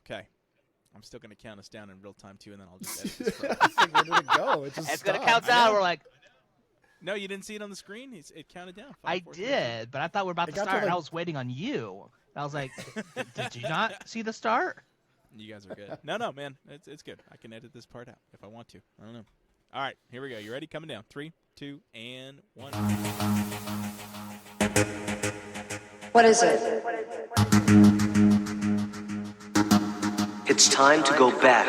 Okay. I'm still going to count us down in real time, too, and then I'll just edit this part. I think, where did it go? It just It's going to stopped. count down. We're like, No, you didn't see it on the screen? It counted down. I 5, 4, 3, 2. did, but I thought we were about It to got to, start, and like- I was waiting on you. And I was like, did you not see the start? You guys are good. No, man. It's good. I can edit this part out if I want to. I don't know. All right, here we go. You ready? Coming down. 3, 2, and 1. What is it? It's time to go back.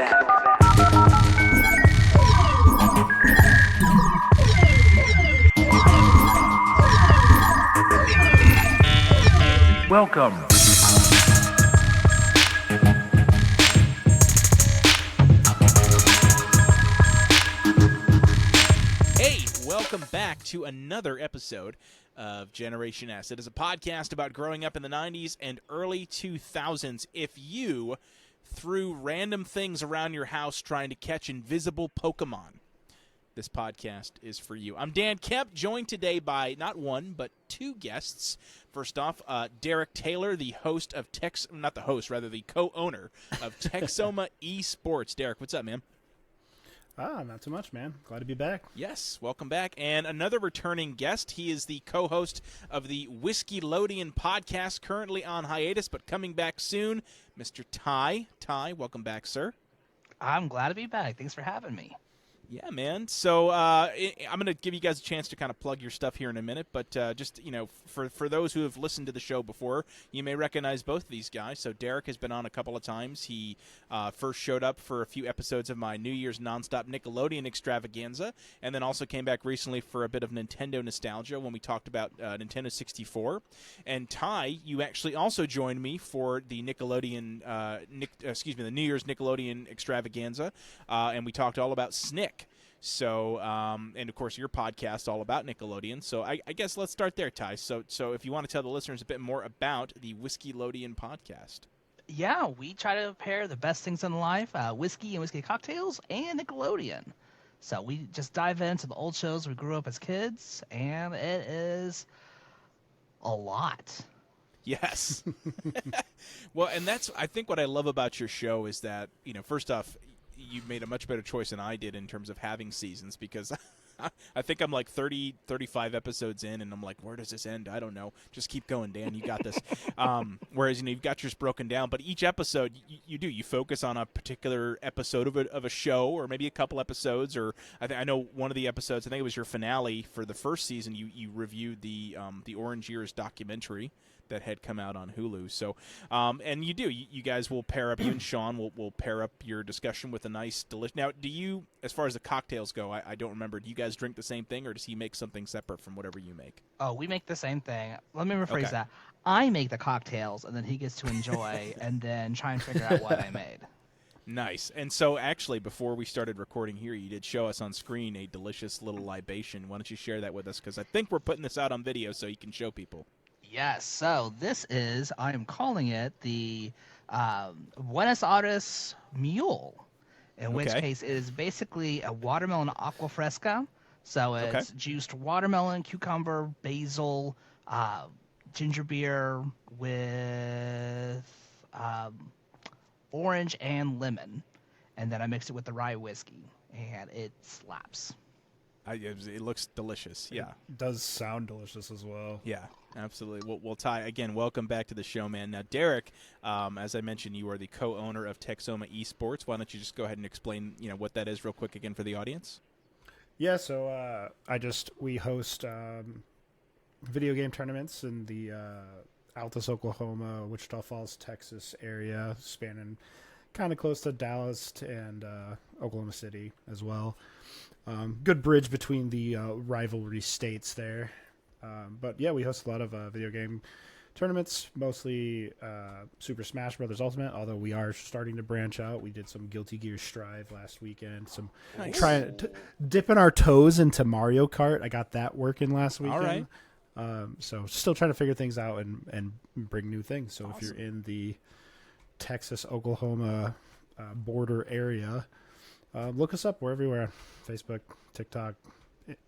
Welcome. Hey, welcome back to another episode of Generation S. It is a podcast about growing up in the 90s and early 2000s. If you threw random things around your house trying to catch invisible Pokemon, this podcast is for you. I'm Dan Kemp, joined today by not one, but two guests. First off, Derek Taylor, the host of the co-owner of Texoma E-Sports. Derek, what's up, man? Not too much, man. Glad to be back. Yes, welcome back. And another returning guest. He is the co-host of the Whiskeylodeon Podcast, currently on hiatus, but coming back soon, Mr. Ty. Ty, welcome back, sir. I'm glad to be back. Thanks for having me. Yeah, man. So I'm going to give you guys a chance to kind of plug your stuff here in a minute, but just, for those who have listened to the show before, you may recognize both of these guys. So Derek has been on a couple of times. He first showed up for a few episodes of my New Year's Nonstop Nickelodeon extravaganza, and then also came back recently for a bit of Nintendo nostalgia when we talked about Nintendo 64. And Ty, you actually also joined me for the Nickelodeon, the New Year's Nickelodeon extravaganza, and we talked all about Snick. So, and of course, your podcast all about Nickelodeon. So, I guess let's start there, Ty. So if you want to tell the listeners a bit more about the Whiskeylodeon podcast. Yeah, we try to pair the best things in life, whiskey and whiskey cocktails, and Nickelodeon. So we just dive into the old shows we grew up as kids, and it is a lot. Yes. Well, and that's, I think what I love about your show is that, first off, you made a much better choice than I did in terms of having seasons, because I think I'm like 30, 35 episodes in, and I'm like, where does this end? I don't know. Just keep going, Dan. You got this. Whereas, you've got yours broken down, but each episode you focus on a particular episode of a show, or maybe a couple episodes, or I know one of the episodes, I think it was your finale for the first season, you reviewed the Orange Years documentary that had come out on Hulu. So, and you guys will pair up, you and Sean will pair up your discussion with a nice delicious. Now, do you, as far as the cocktails go, I don't remember, do you guys drink the same thing, or does he make something separate from whatever you make? Oh, we make the same thing. Let me rephrase Okay. that. I make the cocktails, and then he gets to enjoy and then try and figure out what I made. Nice. And so, actually, before we started recording here, you did show us on screen a delicious little libation. Why don't you share that with us? Because I think we're putting this out on video so you can show people. Yes, so this is, I am calling it the Buenos Aires Mule, in which case it is basically a watermelon aqua fresca. So it's juiced watermelon, cucumber, basil, ginger beer with orange and lemon. And then I mix it with the rye whiskey, and it slaps. It looks delicious. Yeah. It does sound delicious as well. Yeah, absolutely. Well, Ty, again, welcome back to the show, man. Now, Derek, as I mentioned, you are the co-owner of Texoma E-Sports. Why don't you just go ahead and explain, what that is real quick again for the audience? Yeah, so we host video game tournaments in the Altus, Oklahoma, Wichita Falls, Texas area, spanning kind of close to Dallas and Oklahoma City as well. Good bridge between the rivalry states there. But yeah, we host a lot of video game tournaments, mostly Super Smash Bros. Ultimate, although we are starting to branch out. We did some Guilty Gear Strive last weekend, dipping our toes into Mario Kart. I got that working last weekend. All right. So still trying to figure things out and bring new things. So Awesome. If you're in the Texas-Oklahoma border area, look us up. We're everywhere. Facebook, TikTok,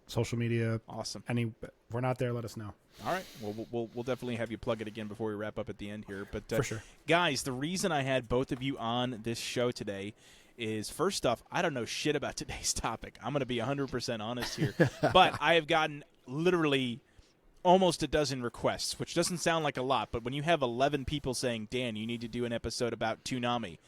social media. Awesome. If we're not there, let us know. All right. Well, we'll definitely have you plug it again before we wrap up at the end here. But For sure. Guys, the reason I had both of you on this show today is, first off, I don't know shit about today's topic. I'm going to be 100% honest here. But I have gotten literally almost a dozen requests, which doesn't sound like a lot. But when you have 11 people saying, Dan, you need to do an episode about Toonami,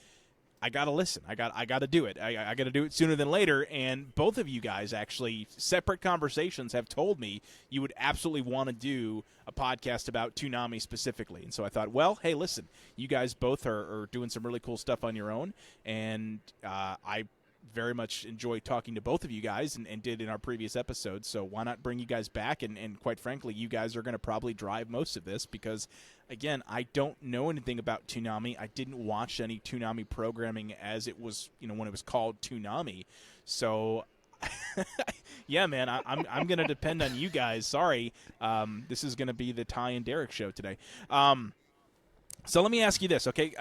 I got to listen. I got to do it. I got to do it sooner than later. And both of you guys, actually, separate conversations, have told me you would absolutely want to do a podcast about Toonami specifically. And so I thought, well, hey, listen, you guys both are doing some really cool stuff on your own. And I very much enjoy talking to both of you guys and did in our previous episodes. So why not bring you guys back? And quite frankly, you guys are going to probably drive most of this because, again, I don't know anything about Toonami. I didn't watch any Toonami programming as it was, when it was called Toonami. So, yeah, man, I'm going to depend on you guys. Sorry. This is going to be the Ty and Derek show today. So let me ask you this, okay?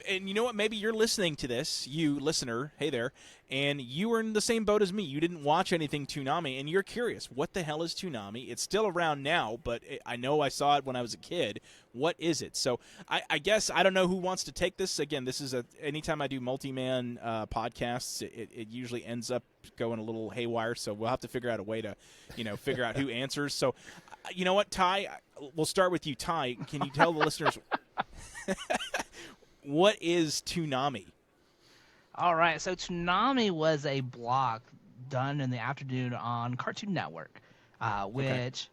And you know what? Maybe you're listening to this, you listener, hey there, and you were in the same boat as me. You didn't watch anything Toonami, and you're curious. What the hell is Toonami? It's still around now, but I know I saw it when I was a kid. What is it? So I guess I don't know who wants to take this. Again, this is anytime I do multi-man podcasts, it usually ends up going a little haywire, so we'll have to figure out a way to, figure out who answers. So, you know what, Ty? We'll start with you, Ty. Can you tell the listeners what is Toonami? All right, so Toonami was a block done in the afternoon on Cartoon Network, which,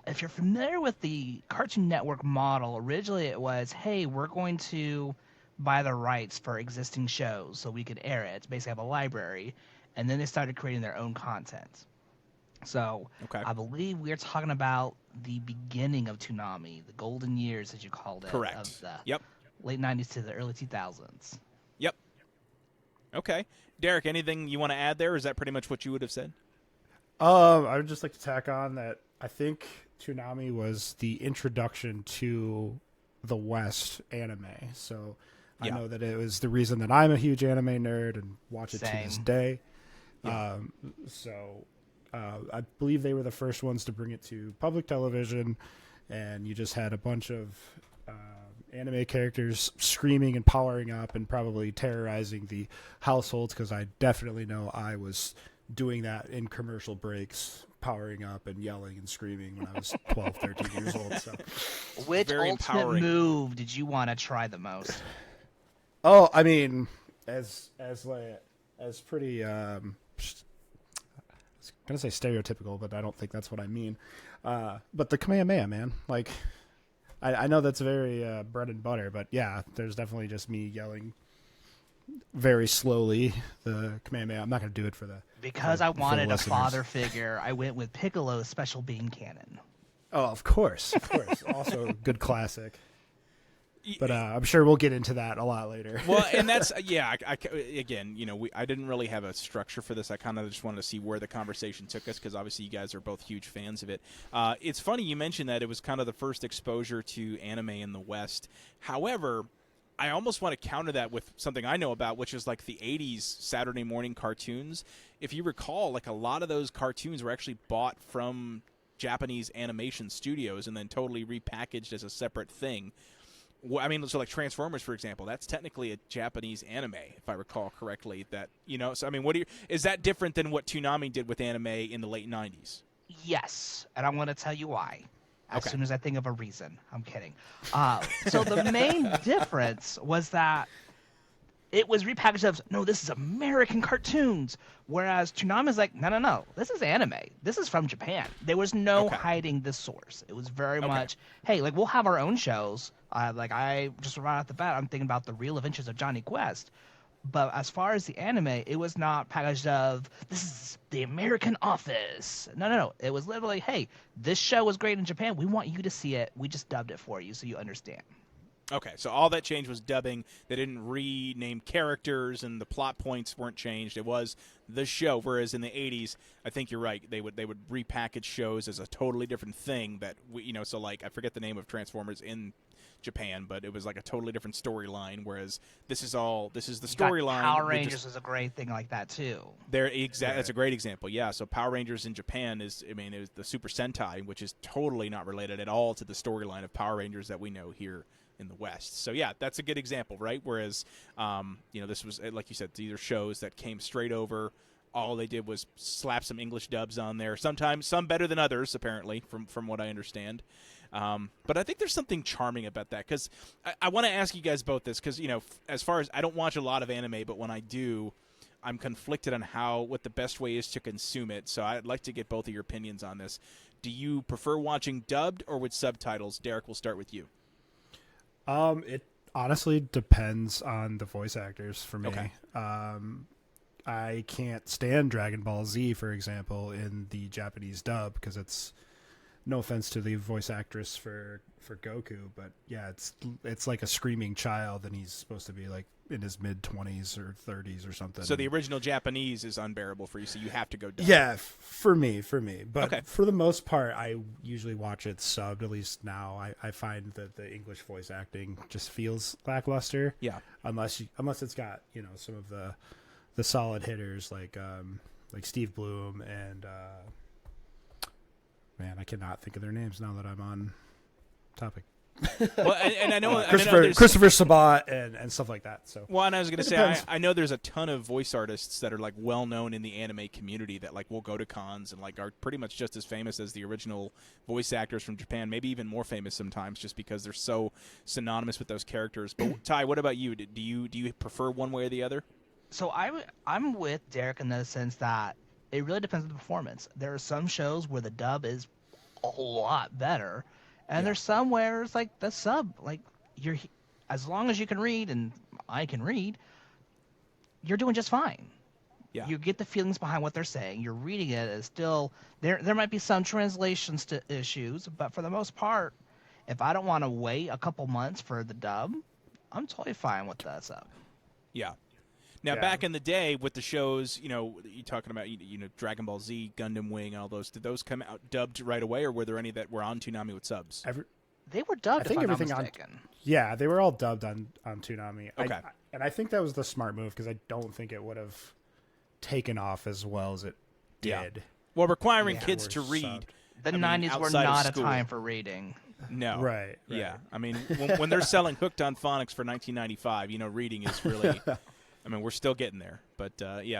if you're familiar with the Cartoon Network model, originally it was, hey, we're going to buy the rights for existing shows so we could air it, basically have a library, and then they started creating their own content. So I believe we're talking about the beginning of Toonami, the golden years, as you called it. Correct. Of the late 90s to the early 2000s. Yep. Okay. Derek, anything you want to add there, or is that pretty much what you would have said? I would just like to tack on that I think Toonami was the introduction to the West anime. So I know that it was the reason that I'm a huge anime nerd and watch it to this day. Yeah. I believe they were the first ones to bring it to public television, and you just had a bunch of anime characters screaming and powering up and probably terrorizing the households, because I definitely know I was doing that in commercial breaks, powering up and yelling and screaming when I was 12, 13 years old. So, which ultimate move did you want to try the most? Oh, I mean, as pretty... I was going to say stereotypical, but I don't think that's what I mean. But the Kamehameha, man. Like, I know that's very bread and butter, but yeah, there's definitely just me yelling very slowly the Kamehameha. I'm not going to do it for the... Because I wanted a father figure, I went with Piccolo's Special Beam Cannon. Oh, of course. Also, good classic. But I'm sure we'll get into that a lot later. Well, and that's again, I didn't really have a structure for this. I kind of just wanted to see where the conversation took us, because obviously you guys are both huge fans of it. It's funny you mentioned that it was kind of the first exposure to anime in the West. However, I almost want to counter that with something I know about, which is like the 80s Saturday morning cartoons. If you recall, like a lot of those cartoons were actually bought from Japanese animation studios and then totally repackaged as a separate thing. I mean, so like Transformers, for example, that's technically a Japanese anime, if I recall correctly. So I mean, is that different than what Toonami did with anime in the late 90s? Yes, and I'm going to tell you why. As soon as I think of a reason. I'm kidding. So the main difference was that it was repackaged as, no, this is American cartoons. Whereas Toonami is like, no, this is anime. This is from Japan. There was no hiding the source. It was very much, hey, like, we'll have our own shows. I just right off the bat, I'm thinking about the Real Adventures of Johnny Quest. But as far as the anime, it was not packaged of, this is the American Office. No. It was literally, hey, this show was great in Japan. We want you to see it. We just dubbed it for you so you understand. Okay, so all that changed was dubbing. They didn't rename characters, and the plot points weren't changed. It was the show. Whereas in the '80s, I think you're right. They would repackage shows as a totally different thing. That so like I forget the name of Transformers in Japan, but it was like a totally different storyline. Whereas this is the storyline. Power Rangers is a great thing like that too. That's a great example. Yeah. So Power Rangers in Japan it was the Super Sentai, which is totally not related at all to the storyline of Power Rangers that we know here in the West. So yeah, that's a good example, right? Whereas, this was, like you said, these are shows that came straight over. All they did was slap some English dubs on there. Sometimes some better than others, apparently, from what I understand. But I think there's something charming about that, because I want to ask you guys both this, because as far as I don't watch a lot of anime, but when I do, I'm conflicted on what the best way is to consume it. So I'd like to get both of your opinions on this. Do you prefer watching dubbed or with subtitles? Derek, we'll start with you. It honestly depends on the voice actors for me. Okay. I can't stand Dragon Ball Z, for example, in the Japanese dub, because it's, no offense to the voice actress for Goku, but yeah, it's like a screaming child, and he's supposed to be like in his mid-20s or 30s or something. So the original Japanese is unbearable for you, so you have to go dub. Yeah, for me. But okay. For the most part, I usually watch it subbed. At least now, I find that the English voice acting just feels lackluster. Yeah. Unless it's got some of the solid hitters like Steve Bloom and man, I cannot think of their names now that I'm on topic. Well, and I know Christopher Sabat and stuff like that. So well, and I was going to say, I know there's a ton of voice artists that are like well known in the anime community that like will go to cons and like are pretty much just as famous as the original voice actors from Japan, maybe even more famous sometimes, just because they're so synonymous with those characters. But Ty, what about you? Do you prefer one way or the other? So I'm with Derek in the sense that it really depends on the performance. There are some shows where the dub is a lot better. And there's some where it's like the sub, like as long as you can read and I can read, you're doing just fine. Yeah. You get the feelings behind what they're saying. You're reading it as still there might be some translations to issues, but for the most part, if I don't want to wait a couple months for the dub, I'm totally fine with the sub. Yeah. Now, back in the day with the shows, you're talking about, Dragon Ball Z, Gundam Wing, all those, did those come out dubbed right away, or were there any that were on Toonami with subs? They were dubbed, I think if I'm everything not mistaken. Yeah, they were all dubbed on Toonami. Okay. And I think that was the smart move, because I don't think it would have taken off as well as it did. Yeah. Well, requiring kids to read. Subbed. The 90s were not a time for reading. No. Right. Yeah. I mean, when they're selling Hooked on Phonics for $19.95, reading is really... I mean, we're still getting there, but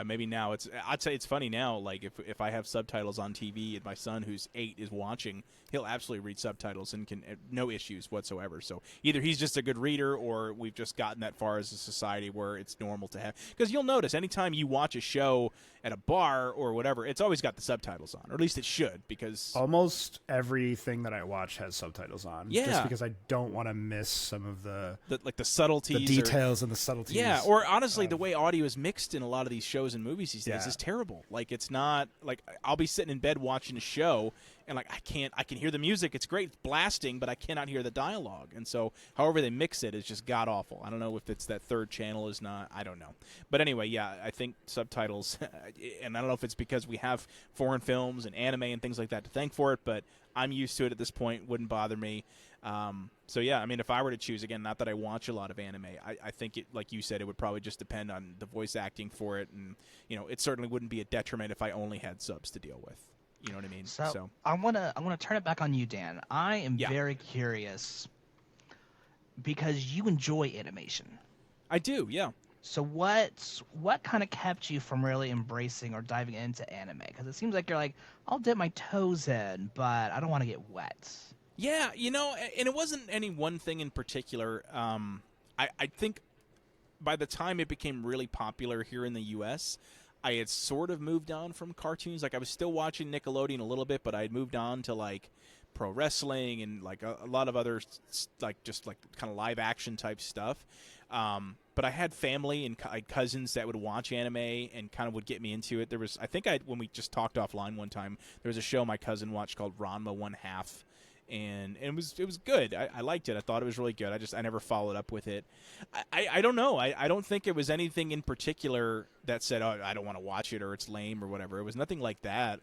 maybe now I'd say it's funny now. Like if I have subtitles on TV and my son, who's 8, is watching, he'll absolutely read subtitles and can no issues whatsoever. So either he's just a good reader, or we've just gotten that far as a society where it's normal to have. Because you'll notice anytime you watch a show at a bar or whatever, it's always got the subtitles on, or at least it should. Because almost everything that I watch has subtitles on. Yeah. Just because I don't want to miss some of the subtleties, the details and the subtleties. Yeah. Or honestly, the way audio is mixed in a lot of these shows and movies these days is terrible. Like, it's not like I'll be sitting in bed watching a show and like I can hear the music, it's great, it's blasting, but I cannot hear the dialogue. And so however they mix it is just god awful. I don't know if it's that third channel is not, I don't know. But anyway, yeah, I think subtitles and I don't know if it's because we have foreign films and anime and things like that to thank for it, but I'm used to it at this point, wouldn't bother me. So yeah, I mean, if I were to choose, again, not that I watch a lot of anime, I think it, like you said, it would probably just depend on the voice acting for it, and it certainly wouldn't be a detriment if I only had subs to deal with. You know what I mean? So I wanna turn it back on you, Dan. I am very curious because you enjoy animation. I do, yeah. So what kind of kept you from really embracing or diving into anime? Because it seems like you're like, I'll dip my toes in, but I don't want to get wet. Yeah, and it wasn't any one thing in particular. I think by the time it became really popular here in the U.S., I had sort of moved on from cartoons. Like, I was still watching Nickelodeon a little bit, but I had moved on to, like, pro wrestling and, like, a lot of other, like, just, like, kind of live-action type stuff. But I had family and cousins that would watch anime and kind of would get me into it. There was, I think when we just talked offline one time, there was a show my cousin watched called Ranma 1/2. and it was good. I liked it. I thought it was really good. I never followed up with it. I don't know. I don't think it was anything in particular that said, oh, I don't want to watch it or it's lame or whatever. It was nothing like that.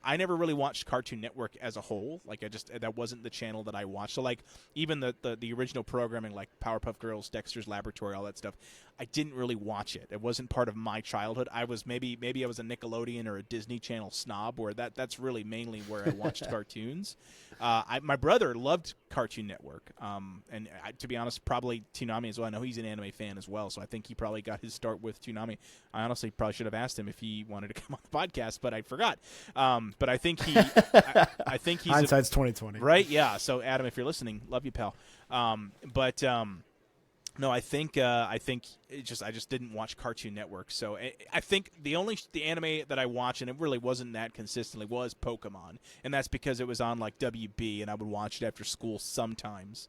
I never really watched Cartoon Network as a whole. Like that wasn't the channel that I watched. So like even the original programming like Powerpuff Girls, Dexter's Laboratory, all that stuff, I didn't really watch it. It wasn't part of my childhood. I was maybe I was a Nickelodeon or a Disney Channel snob, where that's really mainly where I watched cartoons. My brother loved Cartoon Network, and to be honest, probably Toonami as well. I know he's an anime fan as well, so I think he probably got his start with Toonami. I honestly probably should have asked him if he wanted to come on the podcast, but I forgot. But I think I think he's hindsight's 2020, right? Yeah. So Adam, if you're listening, love you, pal. No, I think I just didn't watch Cartoon Network. So I think the anime that I watched, and it really wasn't that consistently, was Pokemon, and that's because it was on like WB, and I would watch it after school sometimes.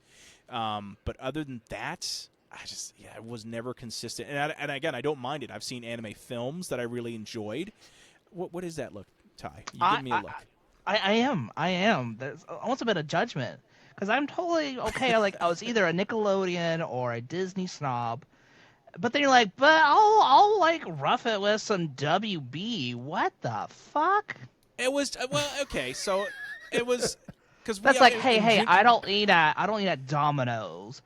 But other than that, it was never consistent. And again, I don't mind it. I've seen anime films that I really enjoyed. What is that look, Ty? You give me a look. I am. There's almost a bit of judgment. Because I'm totally okay. I was either a Nickelodeon or a Disney snob, but then you're like, but I'll like rough it with some WB. What the fuck? It was okay. So it was because that's like, hey, I don't eat at Domino's,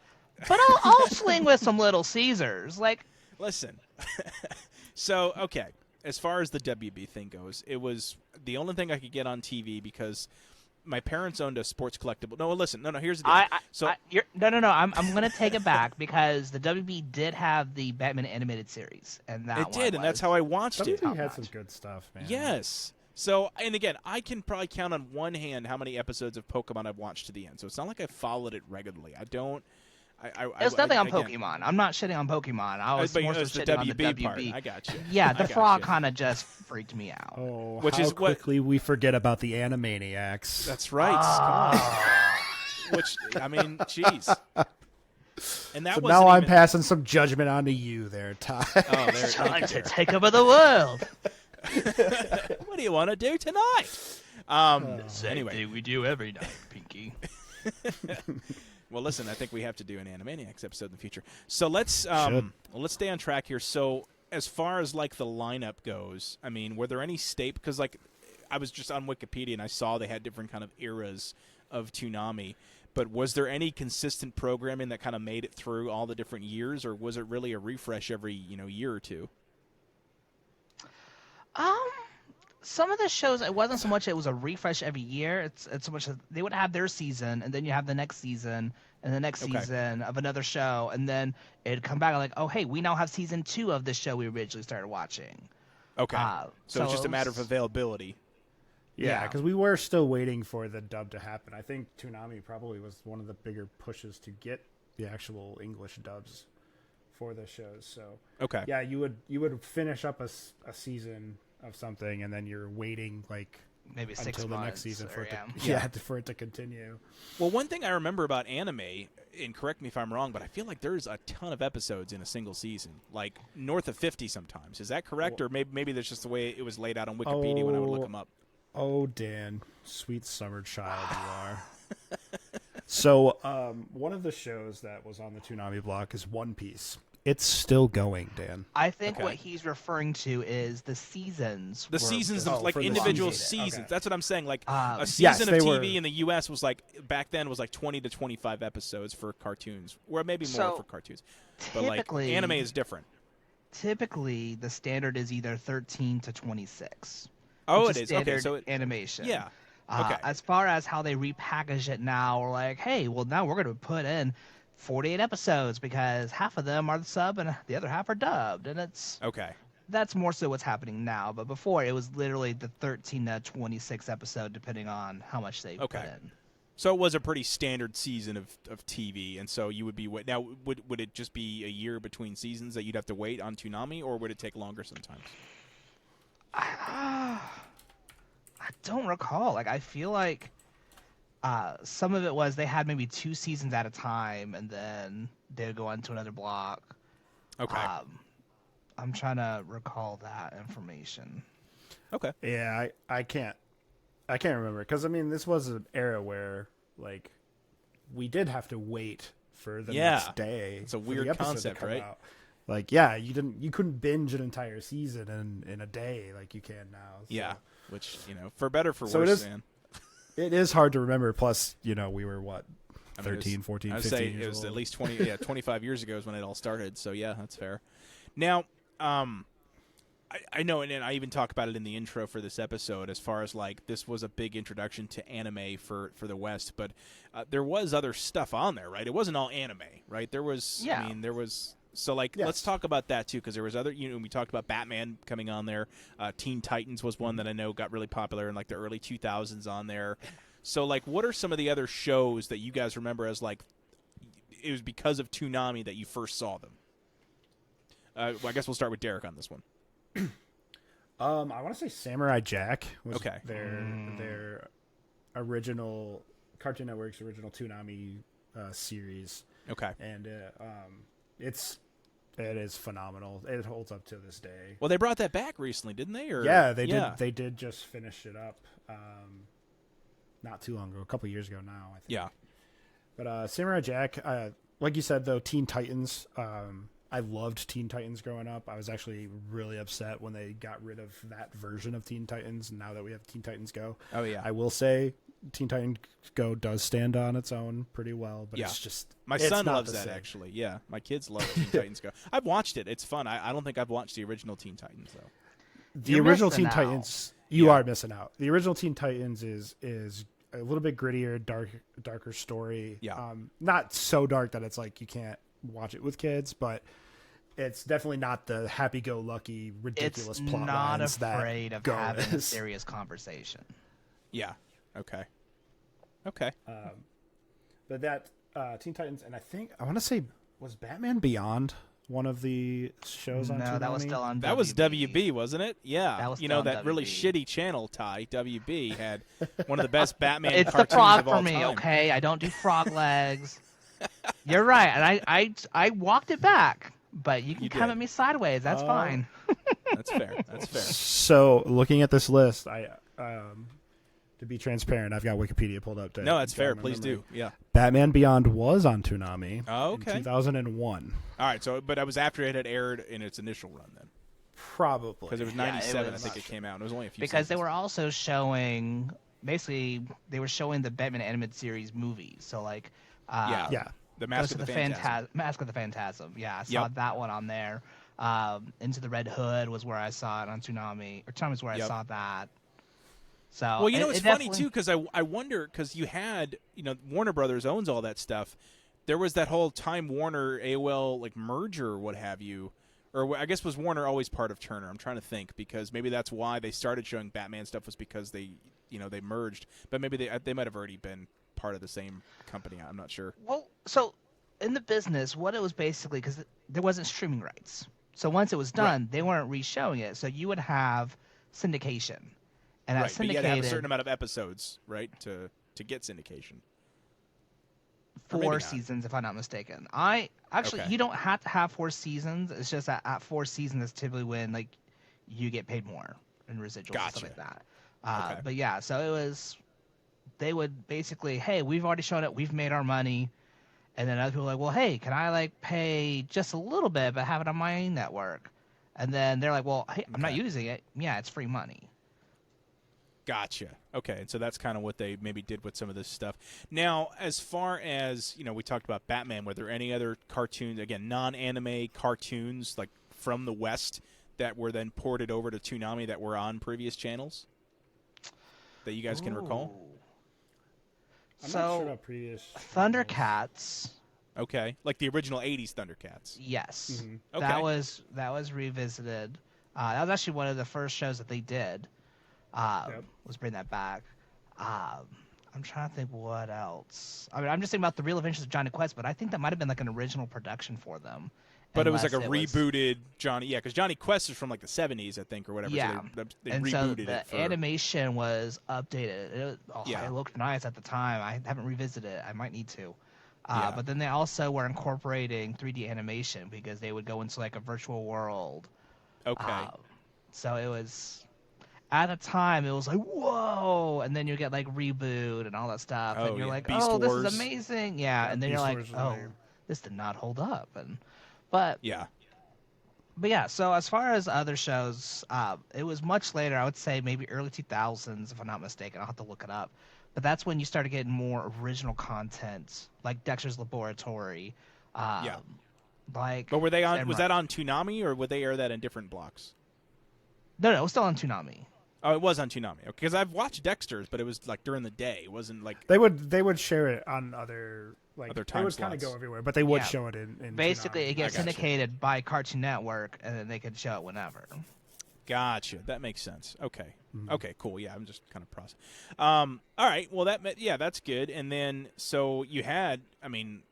but I'll swing with some Little Caesars. Like, listen. So okay, as far as the WB thing goes, it was the only thing I could get on TV because my parents owned a sports collectible. No, listen. No. Here's the deal. No. I'm gonna take it back because the WB did have the Batman animated series, and and that's how I watched it. WB had some good stuff, man. Yes. So, and again, I can probably count on one hand how many episodes of Pokemon I've watched to the end. So it's not like I followed it regularly. I don't. There's nothing on Pokemon. I'm not shitting on Pokemon. I was more so shitting on the WB part. I got you. Yeah, the frog kind of just freaked me out. Oh, how quickly we forget about the Animaniacs. That's right. Come on. Which, I mean, jeez. And that so now I'm passing some judgment on to you there, Ty. It's time to take over the world. What do you want to do tonight? Anyway, we do every night, Pinky. Well, listen, I think we have to do an Animaniacs episode in the future. So let's stay on track here. So as far as like the lineup goes, I mean, were there any because like I was just on Wikipedia and I saw they had different kind of eras of Toonami, but was there any consistent programming that kind of made it through all the different years, or was it really a refresh every year or two? Some of the shows, it wasn't so much it was a refresh every year. It's so much they would have their season, and then you have the next season, and the next season of another show, and then it'd come back like, oh, hey, we now have season 2 of this show we originally started watching. Okay. So it's just a matter of availability. Yeah, because we were still waiting for the dub to happen. I think Toonami probably was one of the bigger pushes to get the actual English dubs for the shows. So okay, yeah, you would finish up a season of something, and then you're waiting like maybe 6 until months the next season for for it to continue. Well, one thing I remember about anime, and correct me if I'm wrong, but I feel like there's a ton of episodes in a single season, like north of 50 sometimes. Is that correct, or maybe that's just the way it was laid out on Wikipedia when I would look them up? Oh, Dan, sweet summer child you are. So, one of the shows that was on the Toonami block is One Piece. It's still going, Dan. I think what he's referring to is the seasons. The seasons of like individual seasons. Okay. That's what I'm saying. Like a yes, season of TV in the U.S. was like back then was like 20 to 25 episodes for cartoons, or maybe more for cartoons. But like anime is different. Typically, the standard is either 13 to 26. Oh, it is. Standard Okay, so animation. Yeah. Okay. As far as how they repackage it now, we're like, hey, well now we're going to put in 48 episodes because half of them are the sub and the other half are dubbed, and it's that's more so what's happening now. But before it was literally the 13 to 26 episode, depending on how much they put in. So it was a pretty standard season of TV, and so you would be now. Would it just be a year between seasons that you'd have to wait on Toonami, or would it take longer sometimes? I don't recall. Like I feel like. Some of it was they had maybe 2 seasons at a time, and then they'd go on to another block. Okay. I'm trying to recall that information. Okay. Yeah, I can't remember because I mean this was an era where like we did have to wait for the Yeah. next day. It's a for the weird episode to concept, come right? out. Like, yeah, you couldn't binge an entire season in a day like you can now. So. Yeah, which for better for So it worse, is- man. It is hard to remember. Plus, we were what, I mean, 13, 14, I would 15 say years it was old. at least 25 years ago is when it all started. So yeah, that's fair. Now, I know, and I even talk about it in the intro for this episode, as far as like this was a big introduction to anime for the West, but there was other stuff on there, right? It wasn't all anime, right? There was, Yeah. I mean, there was. So like, Yes. let's talk about that too, because there was other. We talked about Batman coming on there. Teen Titans was one that I know got really popular in like the early 2000s on there. So like, what are some of the other shows that you guys remember as like it was because of Toonami that you first saw them? Well, I guess we'll start with Derek on this one. I want to say Samurai Jack was Okay. their original Cartoon Network's original Toonami series, Okay. and it is phenomenal. It holds up to this day. Well, they brought that back recently, didn't they? Or Yeah, they did. They did just finish it up not too long ago, a couple years ago now, I think. Yeah. But Samurai Jack, like you said, though, Teen Titans. I loved Teen Titans growing up. I was actually really upset when they got rid of that version of Teen Titans. Now that we have Teen Titans Go, Oh yeah. I will say Teen Titans Go does stand on its own pretty well. But Yeah. it's just My it's son not loves the that same. actually. Yeah, my kids love Teen Titans Go. I've watched it. It's fun. I don't think I've watched the original Teen Titans though. The You're original missing Teen out. Titans, you Yeah. are missing out. The original Teen Titans is a little bit grittier, darker story. Yeah. Not so dark that it's like you can't watch it with kids, but it's definitely not the happy-go-lucky, ridiculous It's plot not lines afraid that of Go having a is. serious conversation. Yeah. Okay. Okay. But that Teen Titans, and I want to say, was Batman Beyond one of the shows on No, Toonami? that was still on. That was WB, wasn't it? Yeah. That was you still know on that really WB. shitty channel, Ty, WB had one of the best Batman It's the cartoons frog of all for me, time. okay? I don't do frog legs. You're right, and I walked it back, but you can You come did. at me sideways. That's fine. That's fair. That's fair. So, looking at this list, to be transparent, I've got Wikipedia pulled up. No, that's jog fair. my Please memory. do. Yeah. Batman Beyond was on Toonami Oh, in okay. 2001. All right. So, but I was after it had aired in its initial run then, Probably. because it was Yeah, it 97. was- I think it came out. And it was only a few. Because they seasons. were also showing, basically, they were showing the Batman animated series movies. So, like, Yeah. The Mask Ghost of the Phantasm. Mask of the Phantasm. Yeah, I saw Yep. that one on there. Into the Red Hood was where I saw it on Toonami. Or Toonami was where I Yep. saw that. So Well, you know, it it's funny definitely- too, because I wonder, because you had, Warner Brothers owns all that stuff. There was that whole Time Warner AOL like merger or what have you, or I guess was Warner always part of Turner? I'm trying to think, because maybe that's why they started showing Batman stuff, was because they they merged, but maybe they might have already been part of the same company. I'm not sure. Well, so in the business, what it was basically, because there wasn't streaming rights. So once it was done, they weren't re-showing it. So you would have syndication, and that Right, but you had to have a syndicated certain amount of episodes, right, to get syndication. Or maybe 4 not. seasons, if I'm not mistaken. Actually, Okay. you don't have to have 4 seasons. It's just that at 4 seasons is typically when like you get paid more in residuals and Gotcha. stuff like that. Okay. But yeah, so it was. They would basically, hey, we've already shown it, we've made our money, and then other people are like, well, hey, can I like pay just a little bit but have it on my network? And then they're like, well, hey, I'm not Okay. using it. Yeah, it's free money. Gotcha. Okay, and so that's kind of what they maybe did with some of this stuff. Now, as far as, we talked about Batman, were there any other cartoons, again, non-anime cartoons, like from the West, that were then ported over to Toonami that were on previous channels that you guys can recall? I'm So, not sure about previous. Thundercats, Okay, like the original 80s Thundercats. yes. Mhm. Okay. That was revisited. That was actually one of the first shows that they did. Yep. Was bring that back. I'm trying to think what else. I mean, I'm just thinking about the Real Adventures of Johnny Quest, but I think that might have been like an original production for them. But it was like a unless it was- rebooted Johnny, yeah, because Johnny Quest is from like the 70s, I think, or whatever. Yeah, So they and so rebooted the it for... animation was updated. Yeah. It looked nice at the time. I haven't revisited it. I might need to. Yeah. But then they also were incorporating 3D animation because they would go into like a virtual world. Okay. So it was, at the time it was like whoa, and then you get like Reboot and all that stuff, and you're like, Beast oh, Wars. this is amazing, yeah, and then Beast you're like, Wars was oh, amazing. this did not hold up, but Yeah. yeah. So as far as other shows, it was much later. I would say maybe early 2000s, if I'm not mistaken. I'll have to look it up. But that's when you started getting more original content, like Dexter's Laboratory. Yeah. Like. But were they on? and Was that on Toonami, or would they air that in different blocks? No, it was still on Toonami. Oh, it was on Toonami. Because I've watched Dexter's, but it was like during the day. It wasn't like They would share it on other Other they time would kind of slots. go everywhere, but they would Yeah. show it in Basically, Toonami. it gets I gotcha. syndicated by Cartoon Network, and then they could show it whenever. Gotcha. That makes sense. Okay. Mm-hmm. Okay. Cool. Yeah, I'm just kind of processing. All right. Well, that's good. And then so you had,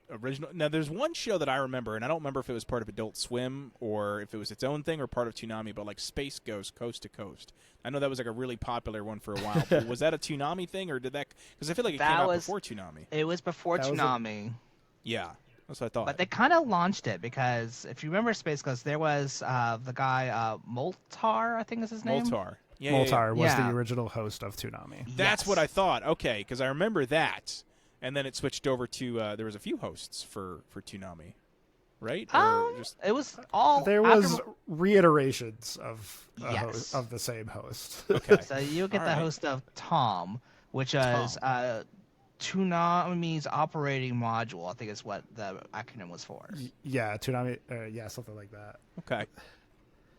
original. Now there's one show that I remember, and I don't remember if it was part of Adult Swim or if it was its own thing or part of Toonami, but like Space Ghost Coast to Coast. I know that was like a really popular one for a while. But was that a Toonami thing, or did that? Because I feel like it came out before Toonami. It was before That was Toonami. Yeah. That's what I thought. But they kind of launched it because if you remember Space Ghost, there was the guy Moltar, I think is his name. Moltar. Yeah. Moltar was Yeah. the original host of Toonami. That's Yes. what I thought. Okay, because I remember that, and then it switched over to there was a few hosts for Toonami, right? Or just It was all There after- was reiterations of Yes. of the same host. okay. So you get All the right. host of Tom, which is Toonami's operating module. I think is what the acronym was for. Yeah, Toonami. Yeah, something like that. Okay.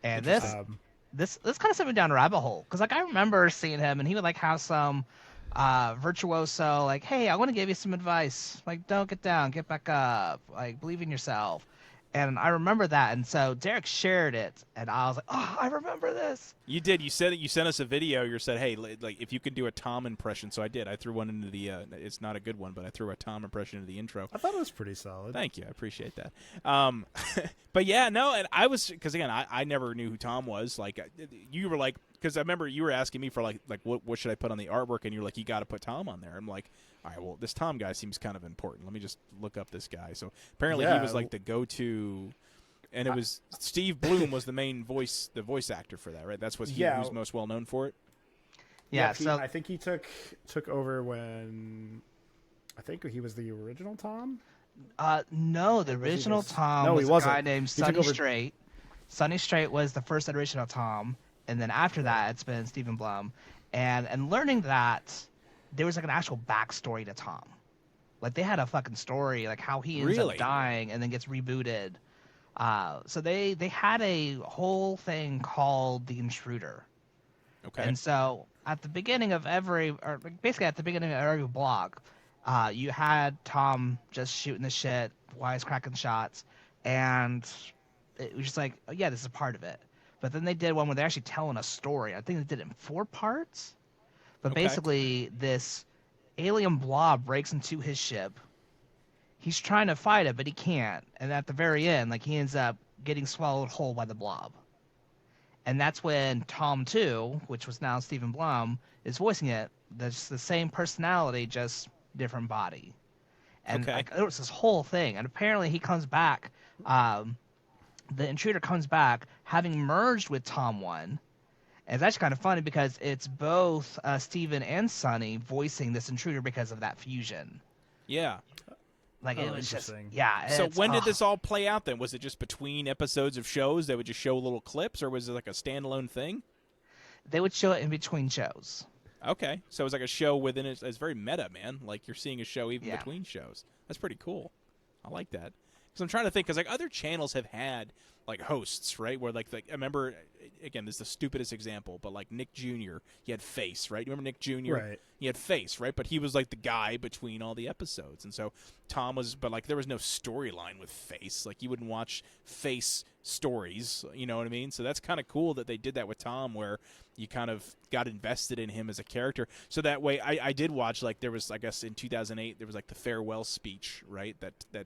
And this kind of sent me down a rabbit hole because like I remember seeing him and he would like have some virtuoso like, hey, I want to give you some advice, like don't get down, get back up, like believe in yourself. And I remember that, and so Derek shared it, and I was like, oh, I remember this. You did. You said it. You sent us a video. You said, hey, like if you could do a Tom impression. So I did. I threw one into the. It's not a good one, but I threw a Tom impression into the intro. I thought it was pretty solid. Thank you. I appreciate that. But yeah, no, and I was because again, I never knew who Tom was. Like you were like, because I remember you were asking me for like what should I put on the artwork, and you're like, you got to put Tom on there. I'm like, all right, well, this Tom guy seems kind of important. Let me just look up this guy. So apparently he Yeah. was like the go-to, and it was Steve Bloom was the main voice, the voice actor for that, right? That's what he Yeah. was most well known for it. Yeah, Yep, so I think he took over when I think he was the original Tom. no, the was he original just- Tom No, he was a wasn't. guy named He took Sonny over- Strait. Sonny Strait was the first iteration of Tom, and then after that, it's been Stephen Blum. And learning that there was like an actual backstory to Tom, like they had a fucking story, like how he ends Really? up dying and then gets rebooted. So they had a whole thing called The Intruder. Okay. And so at the beginning of basically at the beginning of every block, you had Tom just shooting the shit, wisecracking shots, and it was just like, oh, yeah, this is a part of it. But then they did one where they're actually telling a story. I think they did it in 4 parts. But Okay. basically, this alien blob breaks into his ship. He's trying to fight it, but he can't. And at the very end, like he ends up getting swallowed whole by the blob. And that's when Tom 2, which was now Stephen Blum, is voicing it. That's the same personality, just different body. And Okay. like, it was this whole thing. And apparently he comes back. The Intruder comes back having merged with Tom 1. And it's actually kind of funny because it's both Steven and Sonny voicing this Intruder because of that fusion. Yeah. Like Oh, it was just, interesting. yeah. So it's- when did ah. this all play out then? Was it just between episodes of shows that would just show little clips, or was it like a standalone thing? They would show it in between shows. Okay, so it was like a show within it. It's very meta, man. Like you're seeing a show even Yeah. between shows. That's pretty cool. I like that. Because I'm trying to think, because like other channels have had like hosts, right? Where like I remember, again, this is the stupidest example, but like Nick Jr. He had Face, right? You remember Nick Jr.? Right. He had Face, right? But he was like the guy between all the episodes, and so Tom was, but like there was no storyline with Face. Like you wouldn't watch Face stories, you know what I mean? So that's kind of cool that they did that with Tom, where you kind of got invested in him as a character. So that way, I did watch, like there was, I guess in 2008 there was like the farewell speech, right? That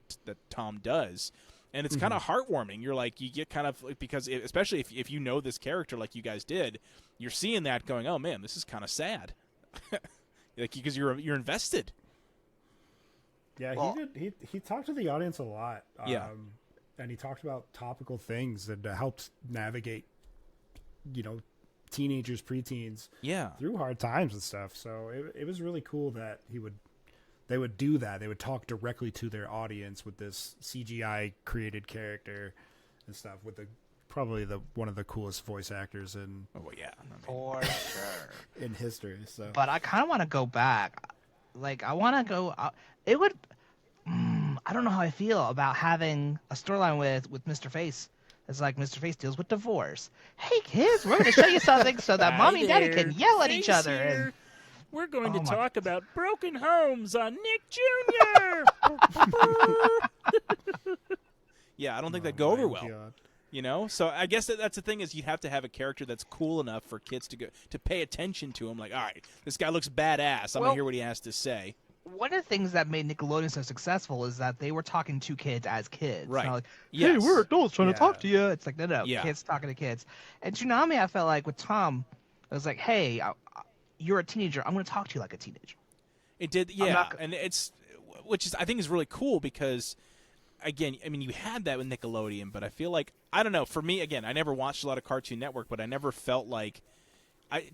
Tom does. And it's kind of heartwarming. You're like, you get kind of, because especially if you know this character like you guys did, you're seeing that going, oh man, this is kind of sad, like because you're invested. Yeah, Well- he talked to the audience a lot. Yeah. And he talked about topical things and helped navigate, teenagers, preteens through hard times and stuff. So it was really cool that they would do that. They would talk directly to their audience with this CGI created character and stuff with probably one of the coolest voice actors in for sure in history. So, but I kind of want to go back. Like, I want to go. It would. I don't know how I feel about having a storyline with Mr. Face. It's like Mr. Face deals with divorce. Hey kids, we're going to show you something so that mommy and daddy can yell at each other. And we're going to talk about broken homes on Nick Jr. Yeah, I don't think that'd go over well. God. You know, so I guess that's the thing is you'd have to have a character that's cool enough for kids to pay attention to him. Like, all right, this guy looks badass. I'm gonna hear what he has to say. One of the things that made Nickelodeon so successful is that they were talking to kids as kids. Right. Not like, yes. Hey, we're adults trying to talk to you. It's like, no, Yeah. kids talking to kids. And Toonami, I felt like with Tom, it was like, hey, you're a teenager. I'm going to talk to you like a teenager. It did, yeah. And which is I think is really cool because, again, I mean, you had that with Nickelodeon, but I feel like, I don't know, for me, again, I never watched a lot of Cartoon Network, but I never felt like, I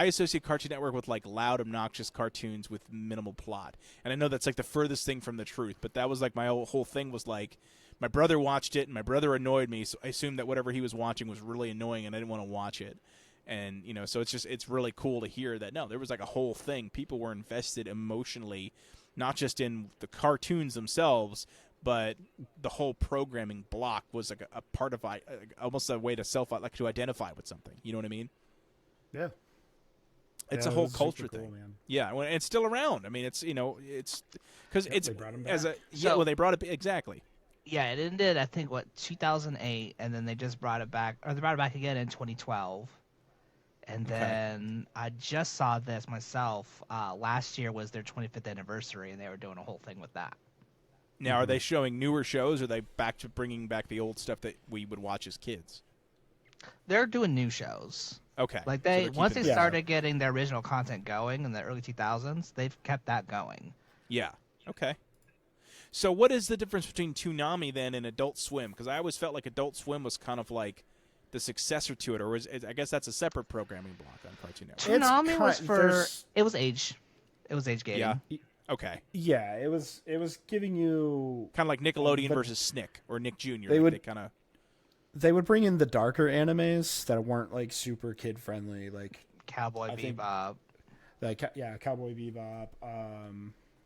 associate Cartoon Network with like loud, obnoxious cartoons with minimal plot. And I know that's like the furthest thing from the truth, but that was like my whole thing was like, my brother watched it and my brother annoyed me, so I assumed that whatever he was watching was really annoying and I didn't want to watch it. And, you know, so it's really cool to hear that, no, there was like a whole thing. People were invested emotionally, not just in the cartoons themselves, but the whole programming block was like a part of almost a way to to identify with something. You know what I mean? Yeah. It's a whole culture thing. Man. Yeah, and it's still around. I mean, it's, you know, it's because it's they brought him back. They brought it exactly. Yeah, it ended, I think, 2008, and then they just brought it back, or they brought it back again in 2012. And then I just saw this myself. Last year was their 25th anniversary, and they were doing a whole thing with that. Now, are they showing newer shows, or are they back to bringing back the old stuff that we would watch as kids? They're doing new shows. Okay. Like once they started getting their original content going in the early 2000s, they've kept that going. Yeah. Okay. So what is the difference between Toonami then and Adult Swim? Because I always felt like Adult Swim was kind of like the successor to it, or I guess that's a separate programming block on Cartoon Network. Toonami was it was age gating. Yeah. Okay. Yeah, it was giving you kind of like Nickelodeon versus Snick or Nick Jr. They would bring in the darker animes that weren't like super kid friendly, like Cowboy Bebop. Cowboy Bebop.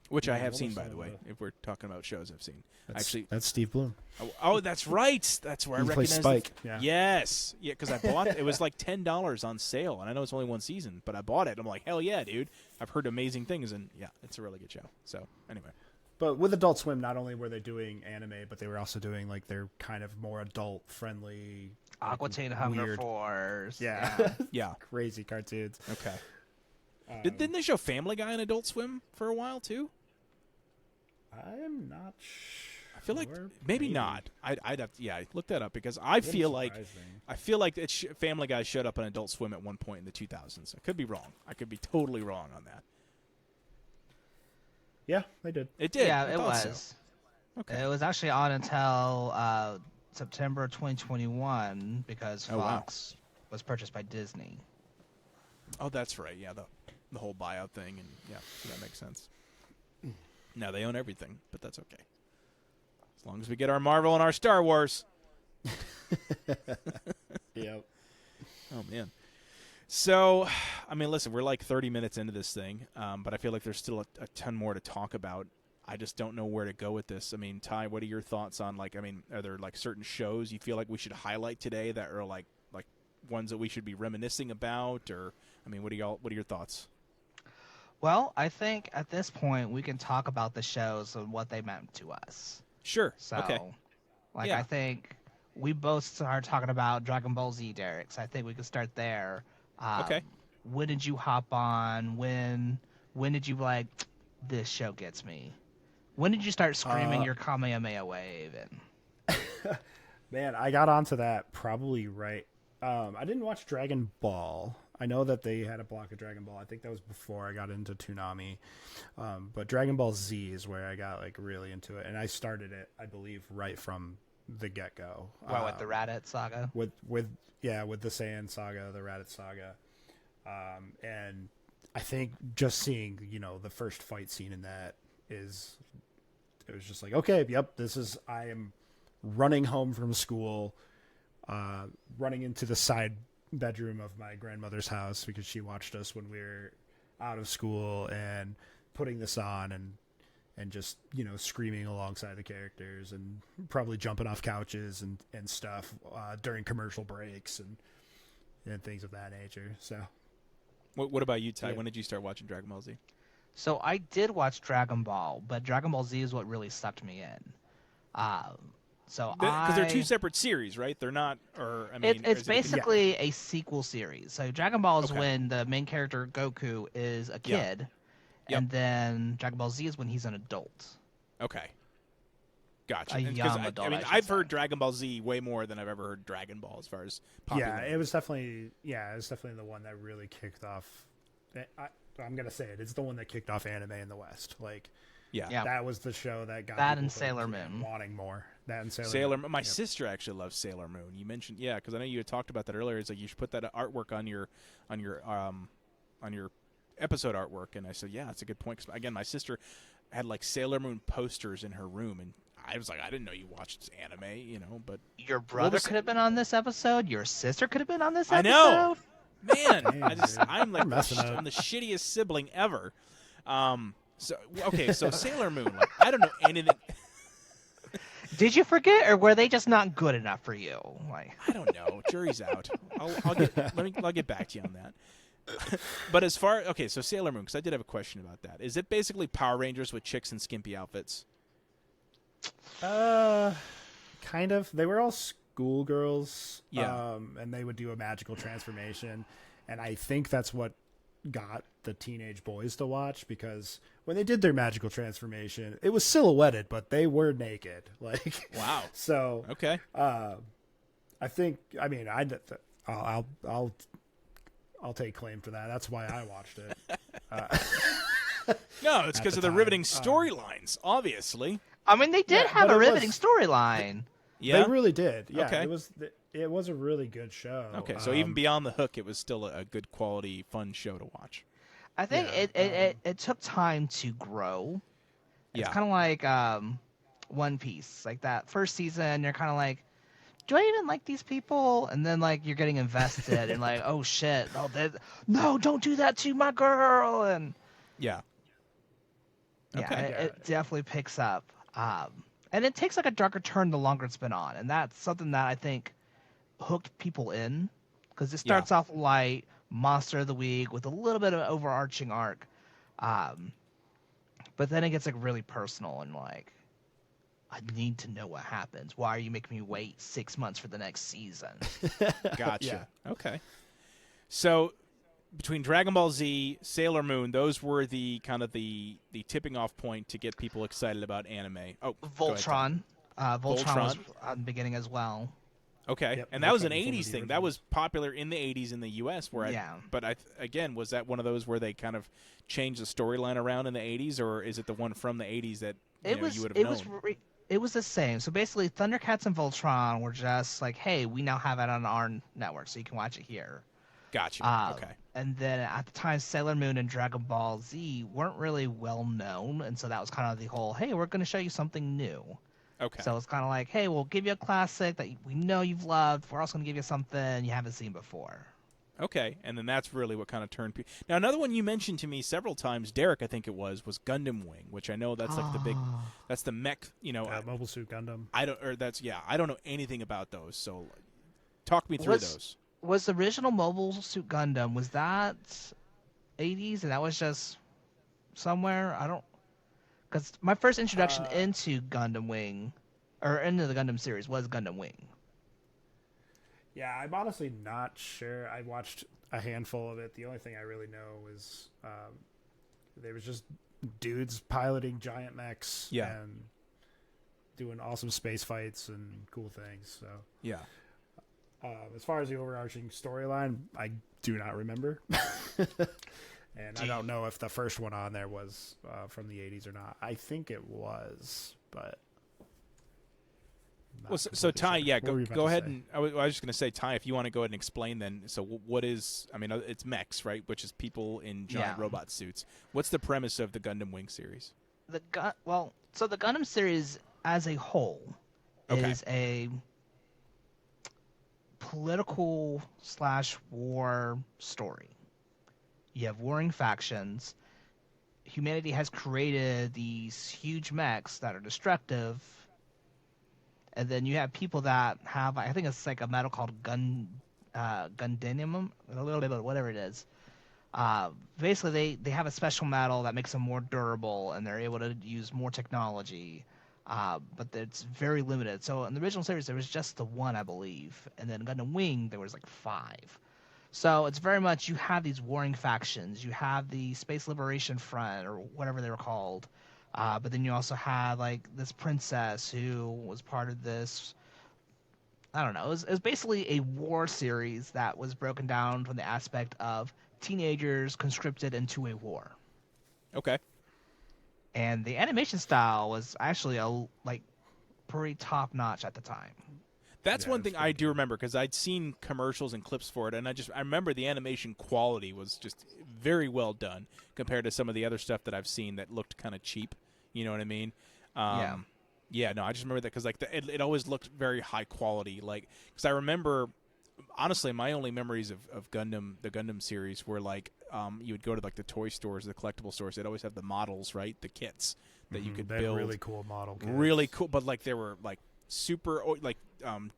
Which I have seen, by the way. If we're talking about shows, I've seen. That's Steve Bloom. Oh, that's right. That's where I recognize Spike. Yeah. Yes, yeah, because I bought it. It was like $10 on sale, and I know it's only one season, but I bought it. I'm like, hell yeah, dude! I've heard amazing things, and yeah, it's a really good show. So anyway, but with Adult Swim, not only were they doing anime, but they were also doing like their kind of more adult friendly, Aqua Teen Hunger Force. Yeah, crazy cartoons. Okay. Didn't they show Family Guy on Adult Swim for a while too? I'm not sure. I feel like maybe not. I'd have to, look that up because I feel like Family Guy showed up on Adult Swim at one point in the 2000s. I could be wrong. I could be totally wrong on that. Yeah, they did. It did. Yeah, it was. So. Okay. It was actually on until September 2021 because Fox was purchased by Disney. Oh, that's right. Yeah, the whole buyout thing, and so that makes sense. Now they own everything, but that's okay. As long as we get our Marvel and our Star Wars. Yep. Oh, man. So, I mean, listen, we're like 30 minutes into this thing, but I feel like there's still a ton more to talk about. I just don't know where to go with this. I mean, Ty, what are your thoughts on, are there like certain shows you feel like we should highlight today that are like ones that we should be reminiscing about? Or, I mean, what are your thoughts? Well, I think at this point we can talk about the shows and what they meant to us. Sure. So, okay. I think we both started talking about Dragon Ball Z, Derek. So I think we could start there. Okay. When did you hop on? When did you be like, this show gets me? When did you start screaming your Kamehameha wave? Man, I got onto that probably right. I didn't watch Dragon Ball. I know that they had a block of Dragon Ball. I think that was before I got into Toonami. But Dragon Ball Z is where I got like really into it. And I started it, I believe, right from the get-go. Well, with the Raditz saga. With the Saiyan saga, the Raditz saga. And I think just seeing, the first fight scene in that it was just like, okay, yep, I am running home from school, running into the side bedroom of my grandmother's house because she watched us when we were out of school, and putting this on and just, screaming alongside the characters and probably jumping off couches and stuff during commercial breaks and things of that nature. So, what about you, Ty? When did you start watching Dragon Ball Z? So I did watch Dragon Ball, but Dragon Ball Z is what really sucked me in. Because they're two separate series, right? They're not, it's basically a sequel series. So Dragon Ball is when the main character Goku is a kid. Yep. And then Dragon Ball Z is when he's an adult. Okay. Gotcha. A young adult, I've heard Dragon Ball Z way more than I've ever heard Dragon Ball as far as popularity. Yeah, it was definitely the one that really kicked off. I'm going to say it. It's the one that kicked off anime in the West. That was the show that got that and Sailor Moon wanting more. That and Sailor Moon. My sister actually loves Sailor Moon. You mentioned, because I know you had talked about that earlier. It's like you should put that artwork on your episode artwork, and I said, yeah, that's a good point. 'Cause, again, my sister had Sailor Moon posters in her room, and I was like, I didn't know you watched anime, but your brother could have been on this episode. Your sister could have been on this episode. I know, man. I'm the shittiest sibling ever. So Sailor Moon. I don't know anything. Did you forget, or were they just not good enough for you? I don't know. Jury's out. I'll get back to you on that. But as far so Sailor Moon, because I did have a question about that. Is it basically Power Rangers with chicks in skimpy outfits? Kind of. They were all schoolgirls. Yeah. And they would do a magical transformation, and I think that's what got the teenage boys to watch, because when they did their magical transformation, it was silhouetted, but they were naked. Wow. So okay. I think I'll take claim for that. That's why I watched it. No, it's because of the riveting storylines, obviously. I mean, they did have a riveting storyline. Yeah, they really did. Yeah, okay. It was a really good show. Okay, so even beyond the hook, it was still a good quality, fun show to watch. I think it took time to grow. It's kind of like One Piece. Like that first season, you're kind of like, do I even like these people? And then you're getting invested and oh shit, no, don't do that to my girl. And yeah, it definitely picks up. And it takes a darker turn the longer it's been on, and that's something that I think hooked people in, because it starts off light, monster of the week with a little bit of an overarching arc, but then it gets really personal and I need to know what happens. Why are you making me wait 6 months for the next season? Gotcha. Yeah. Okay. So between Dragon Ball Z, Sailor Moon, those were the kind of the tipping off point to get people excited about anime. Oh, Voltron. Voltron was on the beginning as well. Okay, and that was an 80s thing. That was popular in the 80s in the U.S. But again, was that one of those where they kind of changed the storyline around in the 80s, or is it the one from the 80s that you would have known? It was the same. So basically, Thundercats and Voltron were just hey, we now have it on our network, so you can watch it here. Gotcha. Okay. And then at the time, Sailor Moon and Dragon Ball Z weren't really well known, and so that was kind of the whole, hey, we're going to show you something new. Okay. So it's kind of hey, we'll give you a classic that we know you've loved. We're also going to give you something you haven't seen before. Okay, and then that's really what kind of turned people. Now, another one you mentioned to me several times, Derek, I think it was Gundam Wing, which I know that's the big, that's the mech, Mobile Suit Gundam. I don't know anything about those. So, talk me through those. Was the original Mobile Suit Gundam, was that 80s, and that was just somewhere? Because my first introduction into Gundam Wing, or into the Gundam series, was Gundam Wing. Yeah, I'm honestly not sure. I watched a handful of it. The only thing I really know is there was just dudes piloting giant mechs and doing awesome space fights and cool things. So yeah. As far as the overarching storyline, I do not remember. And I don't know if the first one on there was from the 80s or not. I think it was, but I'm not. Well, so completely Ty, sure. yeah, What were you about go to ahead say? and I was just going to say, Ty, if you want to go ahead and explain then. So what is? I mean, it's mechs, right? Which is people in giant Yeah. robot suits. What's the premise of the Gundam Wing series? So the Gundam series as a whole Okay. is a political / war story. You have warring factions. Humanity has created these huge mechs that are destructive, and then you have people that have, I think it's like a metal called Gundanium, whatever it is. Basically, they have a special metal that makes them more durable, and they're able to use more technology. But it's very limited. So in the original series, there was just the one, I believe, and then Gundam Wing, there was like 5. So it's very much you have these warring factions. You have the Space Liberation Front or whatever they were called, but then you also had like this princess who was part of this. I don't know. It was basically a war series that was broken down from the aspect of teenagers conscripted into a war. Okay. And the animation style was actually pretty top notch at the time. That's Yeah, one it's thing I pretty do remember because I'd seen commercials and clips for it, and I remember the animation quality was just very well done compared to some of the other stuff that I've seen that looked kind of cheap. You know what I mean? Yeah. Yeah, no, I just remember that because like it always looked very high quality. Like because I remember, honestly, my only memories of Gundam, the Gundam series, were like you would go to like the toy stores, the collectible stores. They'd always have the models, right? The kits that you could They had build. really cool model kits. Really cool, but like they were like super like